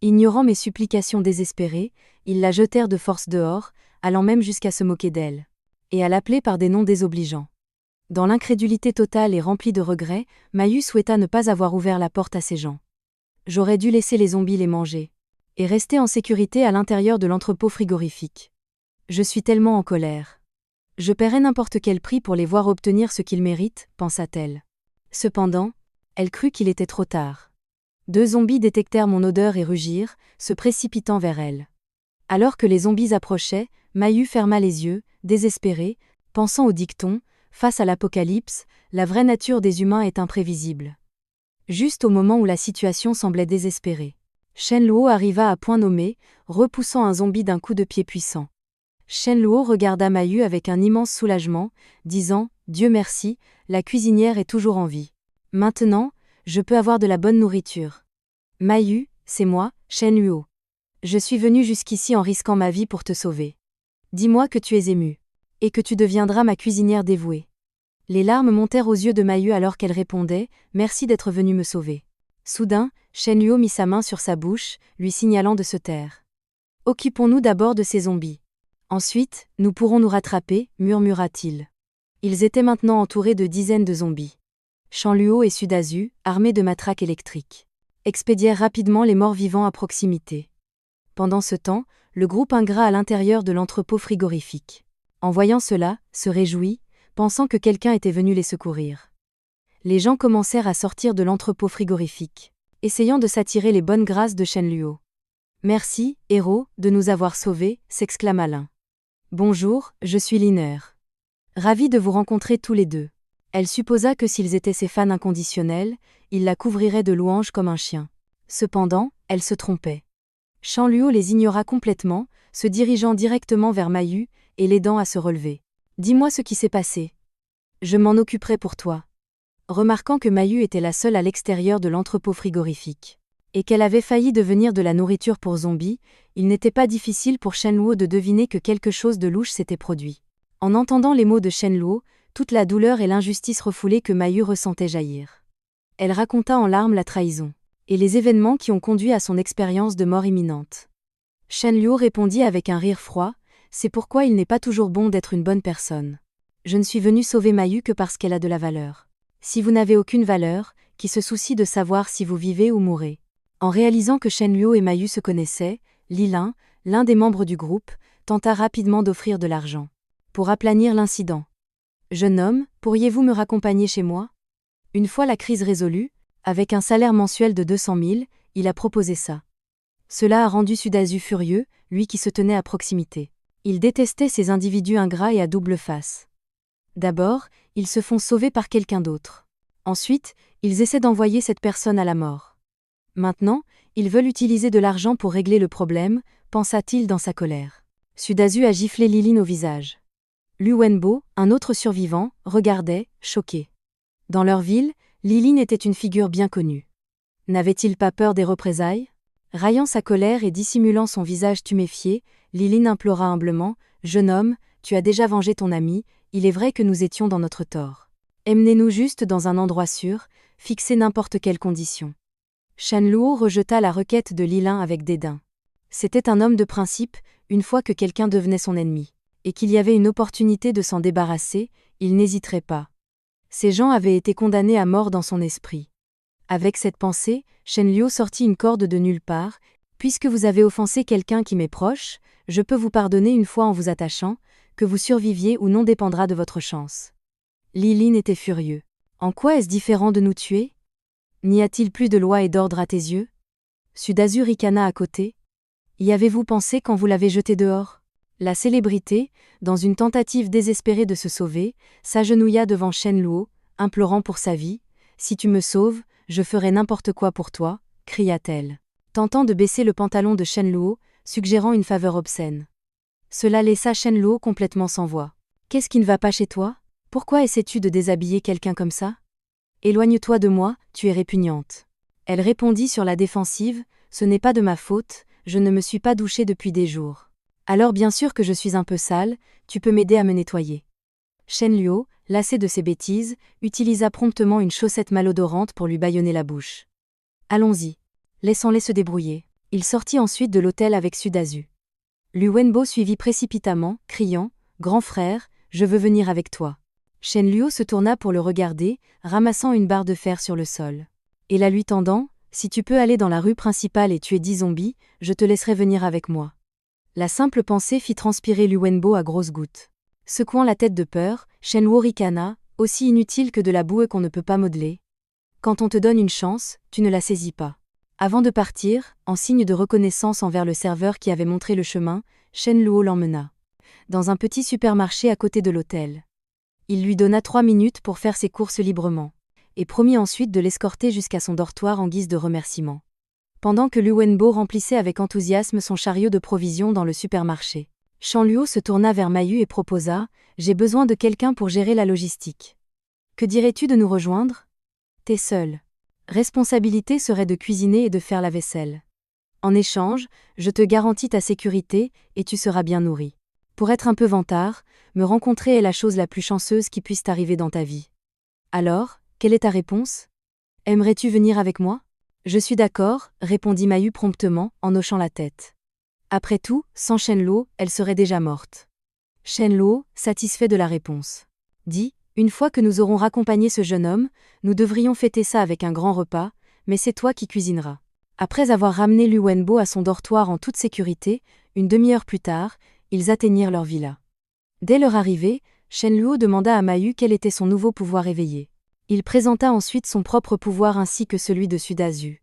Ignorant mes supplications désespérées, ils la jetèrent de force dehors, allant même jusqu'à se moquer d'elle, et à l'appeler par des noms désobligeants. Dans l'incrédulité totale et remplie de regrets, Mayu souhaita ne pas avoir ouvert la porte à ces gens. J'aurais dû laisser les zombies les manger, et rester en sécurité à l'intérieur de l'entrepôt frigorifique. Je suis tellement en colère. Je paierai n'importe quel prix pour les voir obtenir ce qu'ils méritent, pensa-t-elle. Cependant, elle crut qu'il était trop tard. 2 zombies détectèrent mon odeur et rugirent, se précipitant vers elle. Alors que les zombies approchaient, Mayu ferma les yeux, désespérée, pensant au dicton « Face à l'apocalypse, la vraie nature des humains est imprévisible ». Juste au moment où la situation semblait désespérée, Shenluo arriva à point nommé, repoussant un zombie d'un coup de pied puissant. Shenluo regarda Mayu avec un immense soulagement, disant « Dieu merci, la cuisinière est toujours en vie. Maintenant, je peux avoir de la bonne nourriture. » Mayu, c'est moi, Shenluo. Je suis venu jusqu'ici en risquant ma vie pour te sauver. Dis-moi que tu es ému. Et que tu deviendras ma cuisinière dévouée. Les larmes montèrent aux yeux de Mayu alors qu'elle répondait « Merci d'être venu me sauver. » Soudain, Shenluo mit sa main sur sa bouche, lui signalant de se taire. « Occupons-nous d'abord de ces zombies. Ensuite, nous pourrons nous rattraper, murmura-t-il. Ils étaient maintenant entourés de dizaines de zombies. Shenluo et Sudazu, armés de matraques électriques, expédièrent rapidement les morts vivants à proximité. Pendant ce temps, le groupe ingrat à l'intérieur de l'entrepôt frigorifique, en voyant cela, se réjouit, pensant que quelqu'un était venu les secourir. Les gens commencèrent à sortir de l'entrepôt frigorifique, essayant de s'attirer les bonnes grâces de Shenluo. « Merci, héros, de nous avoir sauvés », s'exclama l'un. « Bonjour, je suis Liner. Ravi de vous rencontrer tous les deux. » Elle supposa que s'ils étaient ses fans inconditionnels, ils la couvriraient de louanges comme un chien. Cependant, elle se trompait. Shenluo les ignora complètement, se dirigeant directement vers Mayu et l'aidant à se relever. « Dis-moi ce qui s'est passé. Je m'en occuperai pour toi. » Remarquant que Mayu était la seule à l'extérieur de l'entrepôt frigorifique, et qu'elle avait failli devenir de la nourriture pour zombies, il n'était pas difficile pour Shenluo de deviner que quelque chose de louche s'était produit. En entendant les mots de Shenluo, toute la douleur et l'injustice refoulée que Mayu ressentait jaillir. Elle raconta en larmes la trahison, et les événements qui ont conduit à son expérience de mort imminente. Shenluo répondit avec un rire froid, « C'est pourquoi il n'est pas toujours bon d'être une bonne personne. Je ne suis venu sauver Mayu que parce qu'elle a de la valeur. Si vous n'avez aucune valeur, qui se soucie de savoir si vous vivez ou mourrez. » En réalisant que Shenluo et Mayu se connaissaient, Lilin, l'un des membres du groupe, tenta rapidement d'offrir de l'argent. Pour aplanir l'incident. « Jeune homme, pourriez-vous me raccompagner chez moi ?» Une fois la crise résolue, avec un salaire mensuel de 200 000, il a proposé ça. Cela a rendu Sudazu furieux, lui qui se tenait à proximité. Il détestait ces individus ingrats et à double face. D'abord, ils se font sauver par quelqu'un d'autre. Ensuite, ils essaient d'envoyer cette personne à la mort. Maintenant, ils veulent utiliser de l'argent pour régler le problème, pensa-t-il dans sa colère. Sudazu a giflé Lilin au visage. Lu Wenbo, un autre survivant, regardait, choqué. Dans leur ville, Lilin était une figure bien connue. N'avait-il pas peur des représailles? Raillant sa colère et dissimulant son visage tuméfié, Lilin implora humblement, « Jeune homme, tu as déjà vengé ton ami, il est vrai que nous étions dans notre tort. Emmenez-nous juste dans un endroit sûr, fixez n'importe quelle condition. » Shen Luo rejeta la requête de Lilin avec dédain. C'était un homme de principe, une fois que quelqu'un devenait son ennemi, et qu'il y avait une opportunité de s'en débarrasser, il n'hésiterait pas. Ces gens avaient été condamnés à mort dans son esprit. Avec cette pensée, Shen Luo sortit une corde de nulle part. « Puisque vous avez offensé quelqu'un qui m'est proche, je peux vous pardonner une fois en vous attachant, que vous surviviez ou non dépendra de votre chance. » Lilin était furieux. « En quoi est-ce différent de nous tuer? N'y a-t-il plus de loi et d'ordre à tes yeux? » Sudazu ricana à côté. « Y avez-vous pensé quand vous l'avez jeté dehors ?» La célébrité, dans une tentative désespérée de se sauver, s'agenouilla devant Shen Luo, implorant pour sa vie. « Si tu me sauves, je ferai n'importe quoi pour toi, » cria-t-elle, tentant de baisser le pantalon de Shen Luo, suggérant une faveur obscène. Cela laissa Shen Luo complètement sans voix. « Qu'est-ce qui ne va pas chez toi? Pourquoi essaies-tu de déshabiller quelqu'un comme ça? Éloigne-toi de moi, tu es répugnante. » Elle répondit sur la défensive, « Ce n'est pas de ma faute, je ne me suis pas douchée depuis des jours. Alors bien sûr que je suis un peu sale, tu peux m'aider à me nettoyer. » Shen Luo, lassé de ses bêtises, utilisa promptement une chaussette malodorante pour lui bâillonner la bouche. « Allons-y. Laissons-les se débrouiller. » Il sortit ensuite de l'hôtel avec Sudazu. Lu Wenbo suivit précipitamment, criant, « Grand frère, je veux venir avec toi. » Shen Luo se tourna pour le regarder, ramassant une barre de fer sur le sol. Et la lui tendant, « Si tu peux aller dans la rue principale et tuer 10 zombies, je te laisserai venir avec moi. » La simple pensée fit transpirer Lu Wenbo à grosses gouttes. Secouant la tête de peur, Shen Luo ricana, « Aussi inutile que de la boue qu'on ne peut pas modeler. Quand on te donne une chance, tu ne la saisis pas. » Avant de partir, en signe de reconnaissance envers le serveur qui avait montré le chemin, Shen Luo l'emmena dans un petit supermarché à côté de l'hôtel. Il lui donna 3 minutes pour faire ses courses librement, et promit ensuite de l'escorter jusqu'à son dortoir en guise de remerciement. Pendant que Lu Wenbo remplissait avec enthousiasme son chariot de provisions dans le supermarché, Shen Luo se tourna vers Mayu et proposa, « J'ai besoin de quelqu'un pour gérer la logistique. Que dirais-tu de nous rejoindre? T'es seule. Responsabilité serait de cuisiner et de faire la vaisselle. En échange, je te garantis ta sécurité et tu seras bien nourri. Pour être un peu vantard, me rencontrer est la chose la plus chanceuse qui puisse t'arriver dans ta vie. Alors, quelle est ta réponse? Aimerais-tu venir avec moi? » Je suis d'accord, répondit Mayu promptement, en hochant la tête. Après tout, sans Shen Luo, elle serait déjà morte. Shen Luo, satisfait de la réponse, dit, « Une fois que nous aurons raccompagné ce jeune homme, nous devrions fêter ça avec un grand repas, mais c'est toi qui cuisineras. » Après avoir ramené Lu Wenbo à son dortoir en toute sécurité, une demi-heure plus tard, ils atteignirent leur villa. Dès leur arrivée, Shen Luo demanda à Mayu quel était son nouveau pouvoir éveillé. Il présenta ensuite son propre pouvoir ainsi que celui de Sudazu.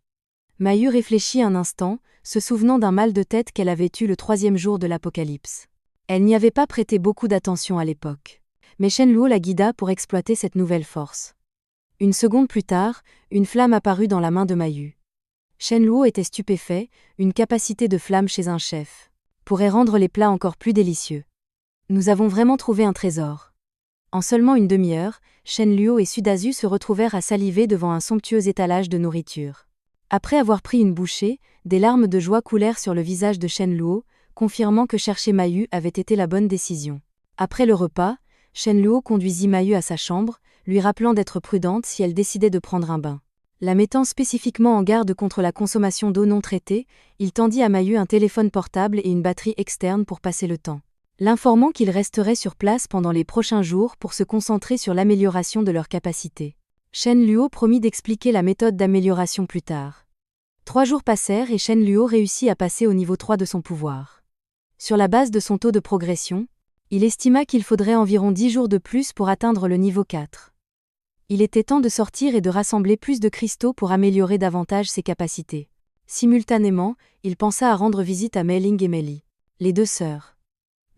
Mayu réfléchit un instant, se souvenant d'un mal de tête qu'elle avait eu le 3e jour de l'Apocalypse. Elle n'y avait pas prêté beaucoup d'attention à l'époque. Mais Shen Luo la guida pour exploiter cette nouvelle force. Une seconde plus tard, une flamme apparut dans la main de Mayu. Shen Luo était stupéfait, une capacité de flamme chez un chef pourrait rendre les plats encore plus délicieux. Nous avons vraiment trouvé un trésor. En seulement une demi-heure, Shen Luo et Sudazu se retrouvèrent à saliver devant un somptueux étalage de nourriture. Après avoir pris une bouchée, des larmes de joie coulèrent sur le visage de Shen Luo, confirmant que chercher Mayu avait été la bonne décision. Après le repas, Shen Luo conduisit Mayu à sa chambre, lui rappelant d'être prudente si elle décidait de prendre un bain. La mettant spécifiquement en garde contre la consommation d'eau non traitée, il tendit à Mayu un téléphone portable et une batterie externe pour passer le temps, l'informant qu'il resterait sur place pendant les prochains jours pour se concentrer sur l'amélioration de leurs capacités. Shen Luo promit d'expliquer la méthode d'amélioration plus tard. 3 jours passèrent et Shen Luo réussit à passer au niveau 3 de son pouvoir. Sur la base de son taux de progression, il estima qu'il faudrait environ 10 jours de plus pour atteindre le niveau 4. Il était temps de sortir et de rassembler plus de cristaux pour améliorer davantage ses capacités. Simultanément, il pensa à rendre visite à Mei Ling et Mei Li, les 2 sœurs.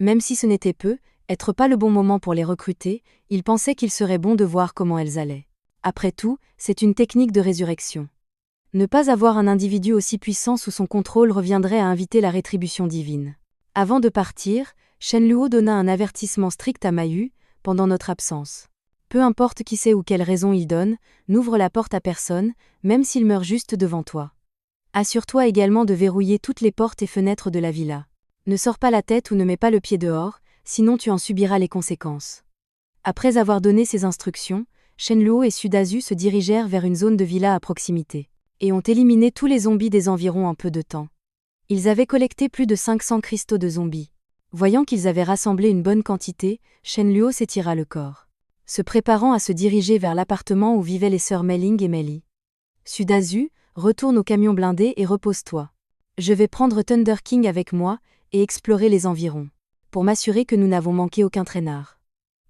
Même si ce n'était peu, Être pas le bon moment pour les recruter, il pensait qu'il serait bon de voir comment elles allaient. Après tout, c'est une technique de résurrection. Ne pas avoir un individu aussi puissant sous son contrôle reviendrait à inviter la rétribution divine. Avant de partir, Shen Luo donna un avertissement strict à Ma Yu, pendant notre absence. Peu importe qui c'est ou quelle raison il donne, n'ouvre la porte à personne, même s'il meurt juste devant toi. Assure-toi également de verrouiller toutes les portes et fenêtres de la villa. Ne sors pas la tête ou ne mets pas le pied dehors, sinon tu en subiras les conséquences. Après avoir donné ces instructions, Shen Luo et Sudazu se dirigèrent vers une zone de villa à proximité, et ont éliminé tous les zombies des environs en peu de temps. Ils avaient collecté plus de 500 cristaux de zombies. Voyant qu'ils avaient rassemblé une bonne quantité, Shen Luo s'étira le corps, se préparant à se diriger vers l'appartement où vivaient les sœurs Mei-Ling et Mei-Li. Sudazu, retourne au camion blindé et repose-toi. Je vais prendre Thunder King avec moi et explorer les environs, pour m'assurer que nous n'avons manqué aucun traînard.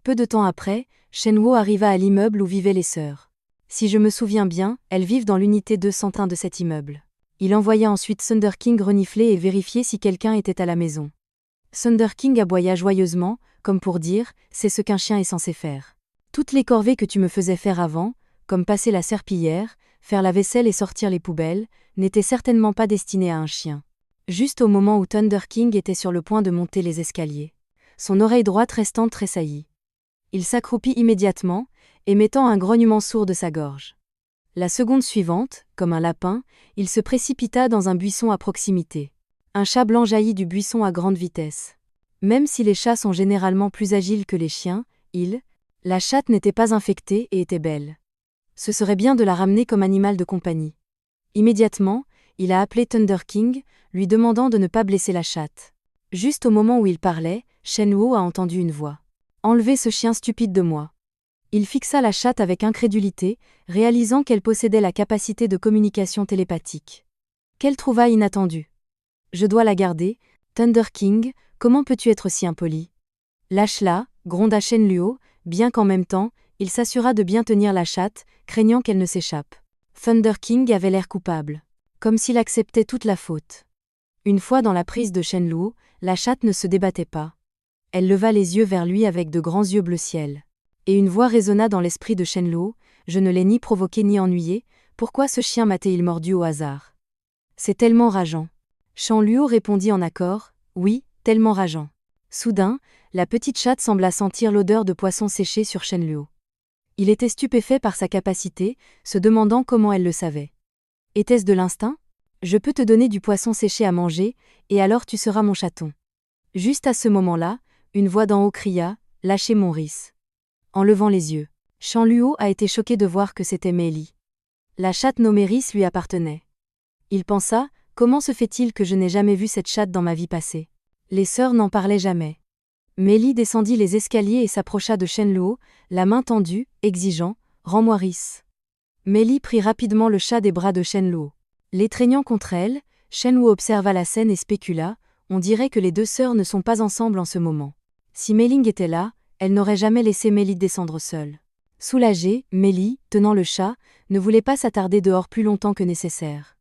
Peu de temps après, Shen Luo arriva à l'immeuble où vivaient les sœurs. Si je me souviens bien, elles vivent dans l'unité 201 de cet immeuble. Il envoya ensuite Thunder King renifler et vérifier si quelqu'un était à la maison. Thunder King aboya joyeusement, comme pour dire « c'est ce qu'un chien est censé faire ». Toutes les corvées que tu me faisais faire avant, comme passer la serpillière, faire la vaisselle et sortir les poubelles, n'étaient certainement pas destinées à un chien. Juste au moment où Thunder King était sur le point de monter les escaliers, son oreille droite restante tressaillit. Il s'accroupit immédiatement, émettant un grognement sourd de sa gorge. La seconde suivante, comme un lapin, il se précipita dans un buisson à proximité. Un chat blanc jaillit du buisson à grande vitesse. Même si les chats sont généralement plus agiles que les chiens, la chatte n'était pas infectée et était belle. Ce serait bien de la ramener comme animal de compagnie. Immédiatement, il a appelé Thunder King, lui demandant de ne pas blesser la chatte. Juste au moment où il parlait, Shen Luo a entendu une voix. « Enlevez ce chien stupide de moi !» Il fixa la chatte avec incrédulité, réalisant qu'elle possédait la capacité de communication télépathique. Quelle trouvaille inattendue! Je dois la garder, Thunder King, comment peux-tu être si impoli? Lâche-la, gronda Shen Luo, bien qu'en même temps, il s'assura de bien tenir la chatte, craignant qu'elle ne s'échappe. Thunder King avait l'air coupable, comme s'il acceptait toute la faute. Une fois dans la prise de Shen Luo, la chatte ne se débattait pas. Elle leva les yeux vers lui avec de grands yeux bleu ciel. Et une voix résonna dans l'esprit de Shen Luo, je ne l'ai ni provoqué ni ennuyé, pourquoi ce chien m'a-t-il mordu au hasard? C'est tellement rageant. Shen Luo répondit en accord, oui, tellement rageant. Soudain, la petite chatte sembla sentir l'odeur de poisson séché sur Shen Luo. Il était stupéfait par sa capacité, se demandant comment elle le savait. Était-ce de l'instinct? Je peux te donner du poisson séché à manger, et alors tu seras mon chaton. Juste à ce moment-là, une voix d'en haut cria, lâchez mon Rhys. En levant les yeux, Shen Luo a été choqué de voir que c'était Mei-Li. La chatte nommée Rhys lui appartenait. Il pensa, comment se fait-il que je n'ai jamais vu cette chatte dans ma vie passée? Les sœurs n'en parlaient jamais. Mei-Li descendit les escaliers et s'approcha de Shen Luo, la main tendue, exigeant, rends-moi Rhys. Mei-Li prit rapidement le chat des bras de Shen Luo. L'étreignant contre elle, Shen Luo observa la scène et spécula, on dirait que les deux sœurs ne sont pas ensemble en ce moment. Si Mei-Ling était là, elle n'aurait jamais laissé Mei-Li descendre seule. Soulagée, Mei-Li, tenant le chat, ne voulait pas s'attarder dehors plus longtemps que nécessaire.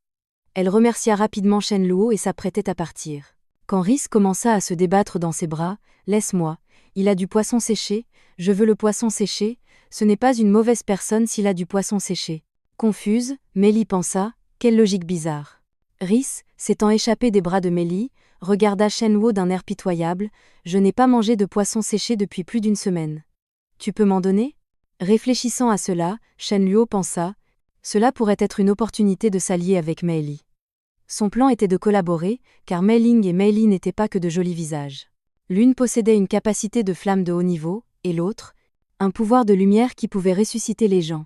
Elle remercia rapidement Shen Luo et s'apprêtait à partir. Quand Rhys commença à se débattre dans ses bras, « Laisse-moi, il a du poisson séché, je veux le poisson séché, ce n'est pas une mauvaise personne s'il a du poisson séché. » Confuse, Mei-Li pensa, quelle logique bizarre. Rhys, s'étant échappé des bras de Mei-Li, regarda Shen Luo d'un air pitoyable, « Je n'ai pas mangé de poisson séché depuis plus d'une semaine. Tu peux m'en donner ?» Réfléchissant à cela, Shen Luo pensa, cela pourrait être une opportunité de s'allier avec Mei-Li. Son plan était de collaborer, car Mei-Ling et Mei-Li n'étaient pas que de jolis visages. L'une possédait une capacité de flamme de haut niveau, et l'autre, un pouvoir de lumière qui pouvait ressusciter les gens.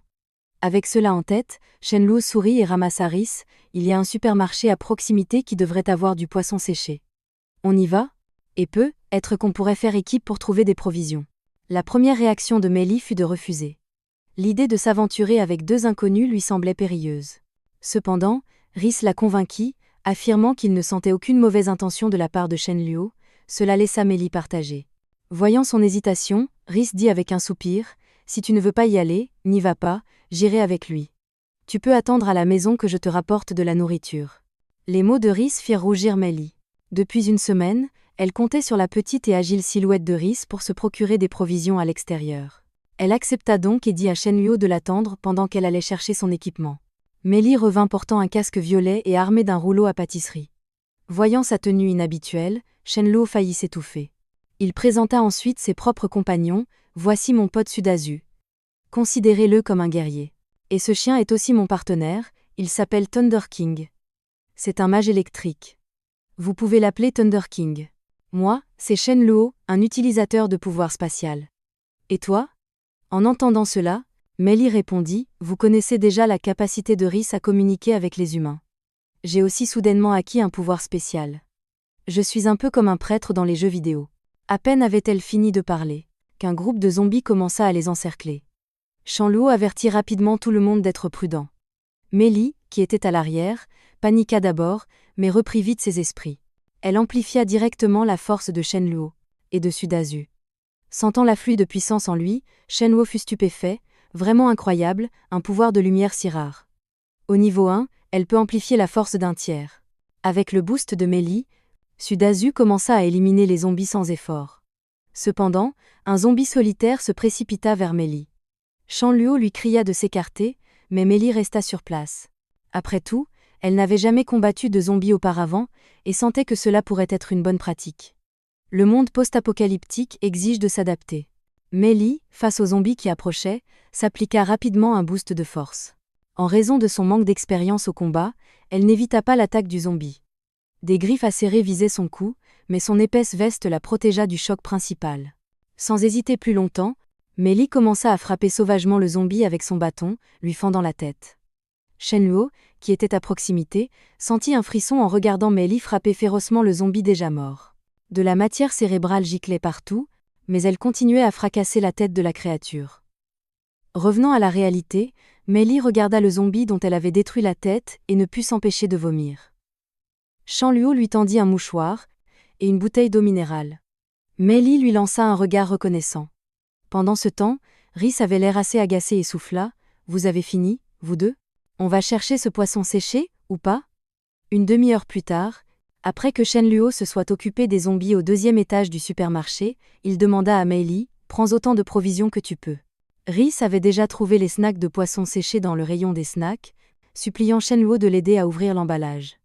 Avec cela en tête, Shen Luo sourit et ramassa Rhys, il y a un supermarché à proximité qui devrait avoir du poisson séché. On y va? Et peut-être qu'on pourrait faire équipe pour trouver des provisions. La première réaction de Mei-Li fut de refuser. L'idée de s'aventurer avec deux inconnus lui semblait périlleuse. Cependant, Rhys la convainquit, affirmant qu'il ne sentait aucune mauvaise intention de la part de Shen Luo, cela laissa Mei-Li partager. Voyant son hésitation, Rhys dit avec un soupir, « Si tu ne veux pas y aller, n'y va pas, j'irai avec lui. Tu peux attendre à la maison que je te rapporte de la nourriture. » Les mots de Rhys firent rougir Mei-Li. Depuis une semaine, Elle comptait sur la petite et agile silhouette de Rhys pour se procurer des provisions à l'extérieur. Elle accepta donc et dit à Shenluo de l'attendre pendant qu'elle allait chercher son équipement. Mélie revint portant un casque violet et armé d'un rouleau à pâtisserie. Voyant sa tenue inhabituelle, Shenluo faillit s'étouffer. Il présenta ensuite ses propres compagnons. Voici mon pote Sudazu. Considérez-le comme un guerrier. Et ce chien est aussi mon partenaire, il s'appelle Thunder King. C'est un mage électrique. Vous pouvez l'appeler Thunder King. Moi, c'est Shenluo, un utilisateur de pouvoir spatial. Et toi ? En entendant cela, Mélie répondit, vous connaissez déjà la capacité de Rhys à communiquer avec les humains. J'ai aussi soudainement acquis un pouvoir spécial. Je suis un peu comme un prêtre dans les jeux vidéo. À peine avait-elle fini de parler, qu'un groupe de zombies commença à les encercler. Shenluo avertit rapidement tout le monde d'être prudent. Mélie, qui était à l'arrière, paniqua d'abord, mais reprit vite ses esprits. Elle amplifia directement la force de Shenluo et de Sudazu. Sentant l'afflux de puissance en lui, Shenluo fut stupéfait, vraiment incroyable, un pouvoir de lumière si rare. Au niveau 1, elle peut amplifier la force d'un tiers. Avec le boost de Mélie, Sudazu commença à éliminer les zombies sans effort. Cependant, un zombie solitaire se précipita vers Mélie. Shenluo lui cria de s'écarter, mais Mélie resta sur place. Après tout, elle n'avait jamais combattu de zombies auparavant, et sentait que cela pourrait être une bonne pratique. Le monde post-apocalyptique exige de s'adapter. Mélie, face aux zombies qui approchaient, s'appliqua rapidement un boost de force. En raison de son manque d'expérience au combat, elle n'évita pas l'attaque du zombie. Des griffes acérées visaient son cou, mais son épaisse veste la protégea du choc principal. Sans hésiter plus longtemps, Mélie commença à frapper sauvagement le zombie avec son bâton, lui fendant la tête. Shenluo, qui était à proximité, sentit un frisson en regardant Mélie frapper férocement le zombie déjà mort. De la matière cérébrale giclait partout, mais elle continuait à fracasser la tête de la créature. Revenant à la réalité, Mélie regarda le zombie dont elle avait détruit la tête et ne put s'empêcher de vomir. Shenluo lui tendit un mouchoir et une bouteille d'eau minérale. Mélie lui lança un regard reconnaissant. Pendant ce temps, Rhys avait l'air assez agacé et souffla, « Vous avez fini, vous deux ? On va chercher ce poisson séché, ou pas ?» Une demi-heure plus tard, après que Shenluo se soit occupé des zombies au 2e étage du supermarché, il demanda à Mélie, « Prends autant de provisions que tu peux. » Rhys avait déjà trouvé les snacks de poisson séché dans le rayon des snacks, suppliant Shenluo de l'aider à ouvrir l'emballage.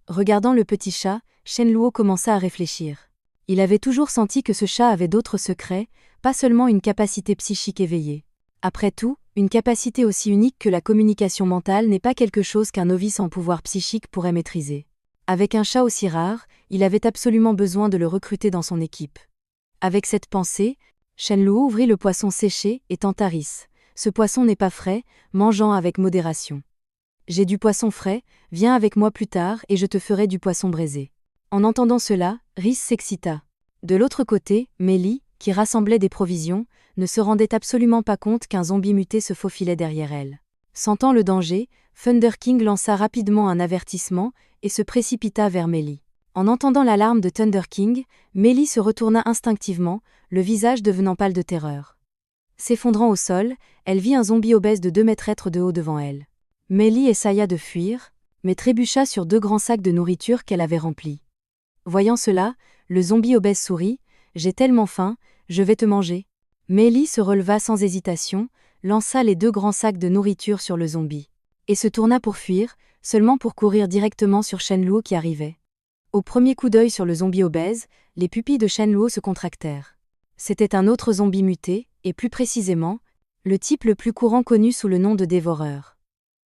Regardant le petit chat, Shenluo commença à réfléchir. Il avait toujours senti que ce chat avait d'autres secrets, pas seulement une capacité psychique éveillée. Après tout, une capacité aussi unique que la communication mentale n'est pas quelque chose qu'un novice en pouvoir psychique pourrait maîtriser. Avec un chat aussi rare, il avait absolument besoin de le recruter dans son équipe. Avec cette pensée, Shenluo ouvrit le poisson séché et tenta Rhys. « Ce poisson n'est pas frais, mangeant avec modération. J'ai du poisson frais, viens avec moi plus tard et je te ferai du poisson braisé. » En entendant cela, Rhys s'excita. De l'autre côté, Mélie, qui rassemblait des provisions, ne se rendait absolument pas compte qu'un zombie muté se faufilait derrière elle. Sentant le danger, Thunder King lança rapidement un avertissement et se précipita vers Mélie. En entendant l'alarme de Thunder King, Mélie se retourna instinctivement, le visage devenant pâle de terreur. S'effondrant au sol, elle vit un zombie obèse de 2 mètres de haut devant elle. Mélie essaya de fuir, mais trébucha sur 2 grands sacs de nourriture qu'elle avait remplis. Voyant cela, le zombie obèse sourit, « J'ai tellement faim, je vais te manger. » Mélie se releva sans hésitation, lança les 2 grands sacs de nourriture sur le zombie, et se tourna pour fuir, seulement pour courir directement sur Shenluo qui arrivait. Au premier coup d'œil sur le zombie obèse, les pupilles de Shenluo se contractèrent. C'était un autre zombie muté, et plus précisément, le type le plus courant connu sous le nom de dévoreur.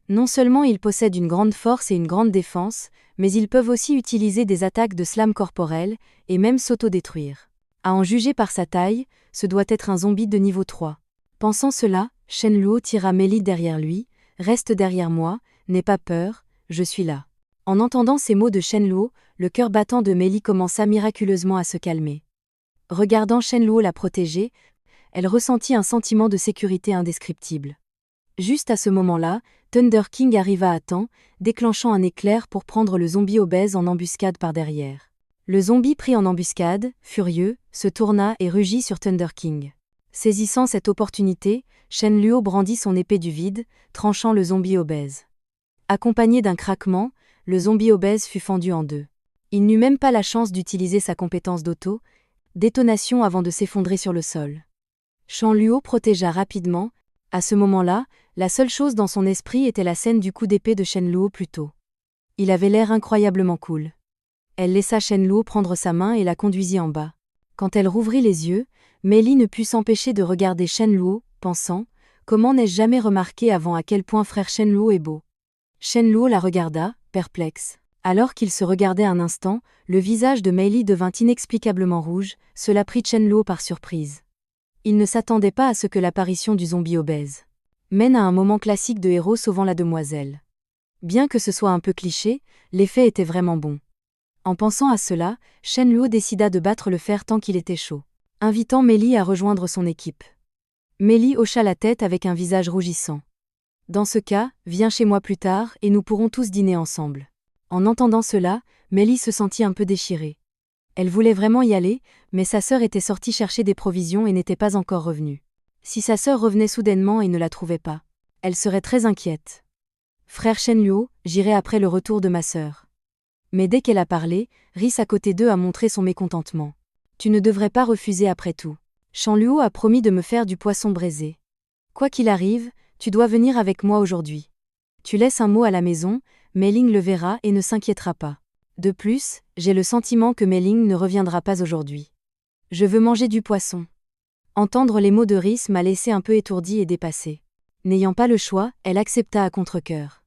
Non seulement ils possèdent une grande force et une grande défense, mais ils peuvent aussi utiliser des attaques de slam corporel, et même s'auto-détruire. À en juger par sa taille, ce doit être un zombie de niveau 3. Pensant cela, Shenluo tira Mélie derrière lui, « Reste derrière moi, n'aie pas peur, je suis là. » En entendant ces mots de Shenluo, le cœur battant de Mélie commença miraculeusement à se calmer. Regardant Shenluo la protéger, elle ressentit un sentiment de sécurité indescriptible. Juste à ce moment-là, Thunder King arriva à temps, déclenchant un éclair pour prendre le zombie obèse en embuscade par derrière. Le zombie pris en embuscade, furieux, se tourna et rugit sur Thunder King. Saisissant cette opportunité, Shenluo brandit son épée du vide, tranchant le zombie obèse. Accompagné d'un craquement, le zombie obèse fut fendu en 2. Il n'eut même pas la chance d'utiliser sa compétence détonation avant de s'effondrer sur le sol. Shan Luo protégea rapidement. À ce moment-là, la seule chose dans son esprit était la scène du coup d'épée de Shen Luo plus tôt. Il avait l'air incroyablement cool. Elle laissa Shen Luo prendre sa main et la conduisit en bas. Quand elle rouvrit les yeux, Mei Li ne put s'empêcher de regarder Shen Luo, pensant « Comment n'ai-je jamais remarqué avant à quel point frère Shen Luo est beau ?» Shen Luo la regarda, perplexe. Alors qu'ils se regardaient un instant, le visage de Mei Li devint inexplicablement rouge, cela prit Shen Luo par surprise. Il ne s'attendait pas à ce que l'apparition du zombie obèse mène à un moment classique de héros sauvant la demoiselle. Bien que ce soit un peu cliché, l'effet était vraiment bon. En pensant à cela, Shen Luo décida de battre le fer tant qu'il était chaud, invitant Mei Li à rejoindre son équipe. Mei Li hocha la tête avec un visage rougissant. Dans ce cas, viens chez moi plus tard et nous pourrons tous dîner ensemble. En entendant cela, Mei Li se sentit un peu déchirée. Elle voulait vraiment y aller, mais sa sœur était sortie chercher des provisions et n'était pas encore revenue. Si sa sœur revenait soudainement et ne la trouvait pas, elle serait très inquiète. Frère Shen Luo, j'irai après le retour de ma sœur. Mais dès qu'elle a parlé, Rhys à côté d'eux a montré son mécontentement. Tu ne devrais pas refuser après tout. Shan Luo a promis de me faire du poisson braisé. Quoi qu'il arrive, tu dois venir avec moi aujourd'hui. Tu laisses un mot à la maison, Mei Ling le verra et ne s'inquiétera pas. De plus, j'ai le sentiment que Mei Ling ne reviendra pas aujourd'hui. Je veux manger du poisson. Entendre les mots de Rhys m'a laissé un peu étourdie et dépassée. N'ayant pas le choix, elle accepta à contre-cœur.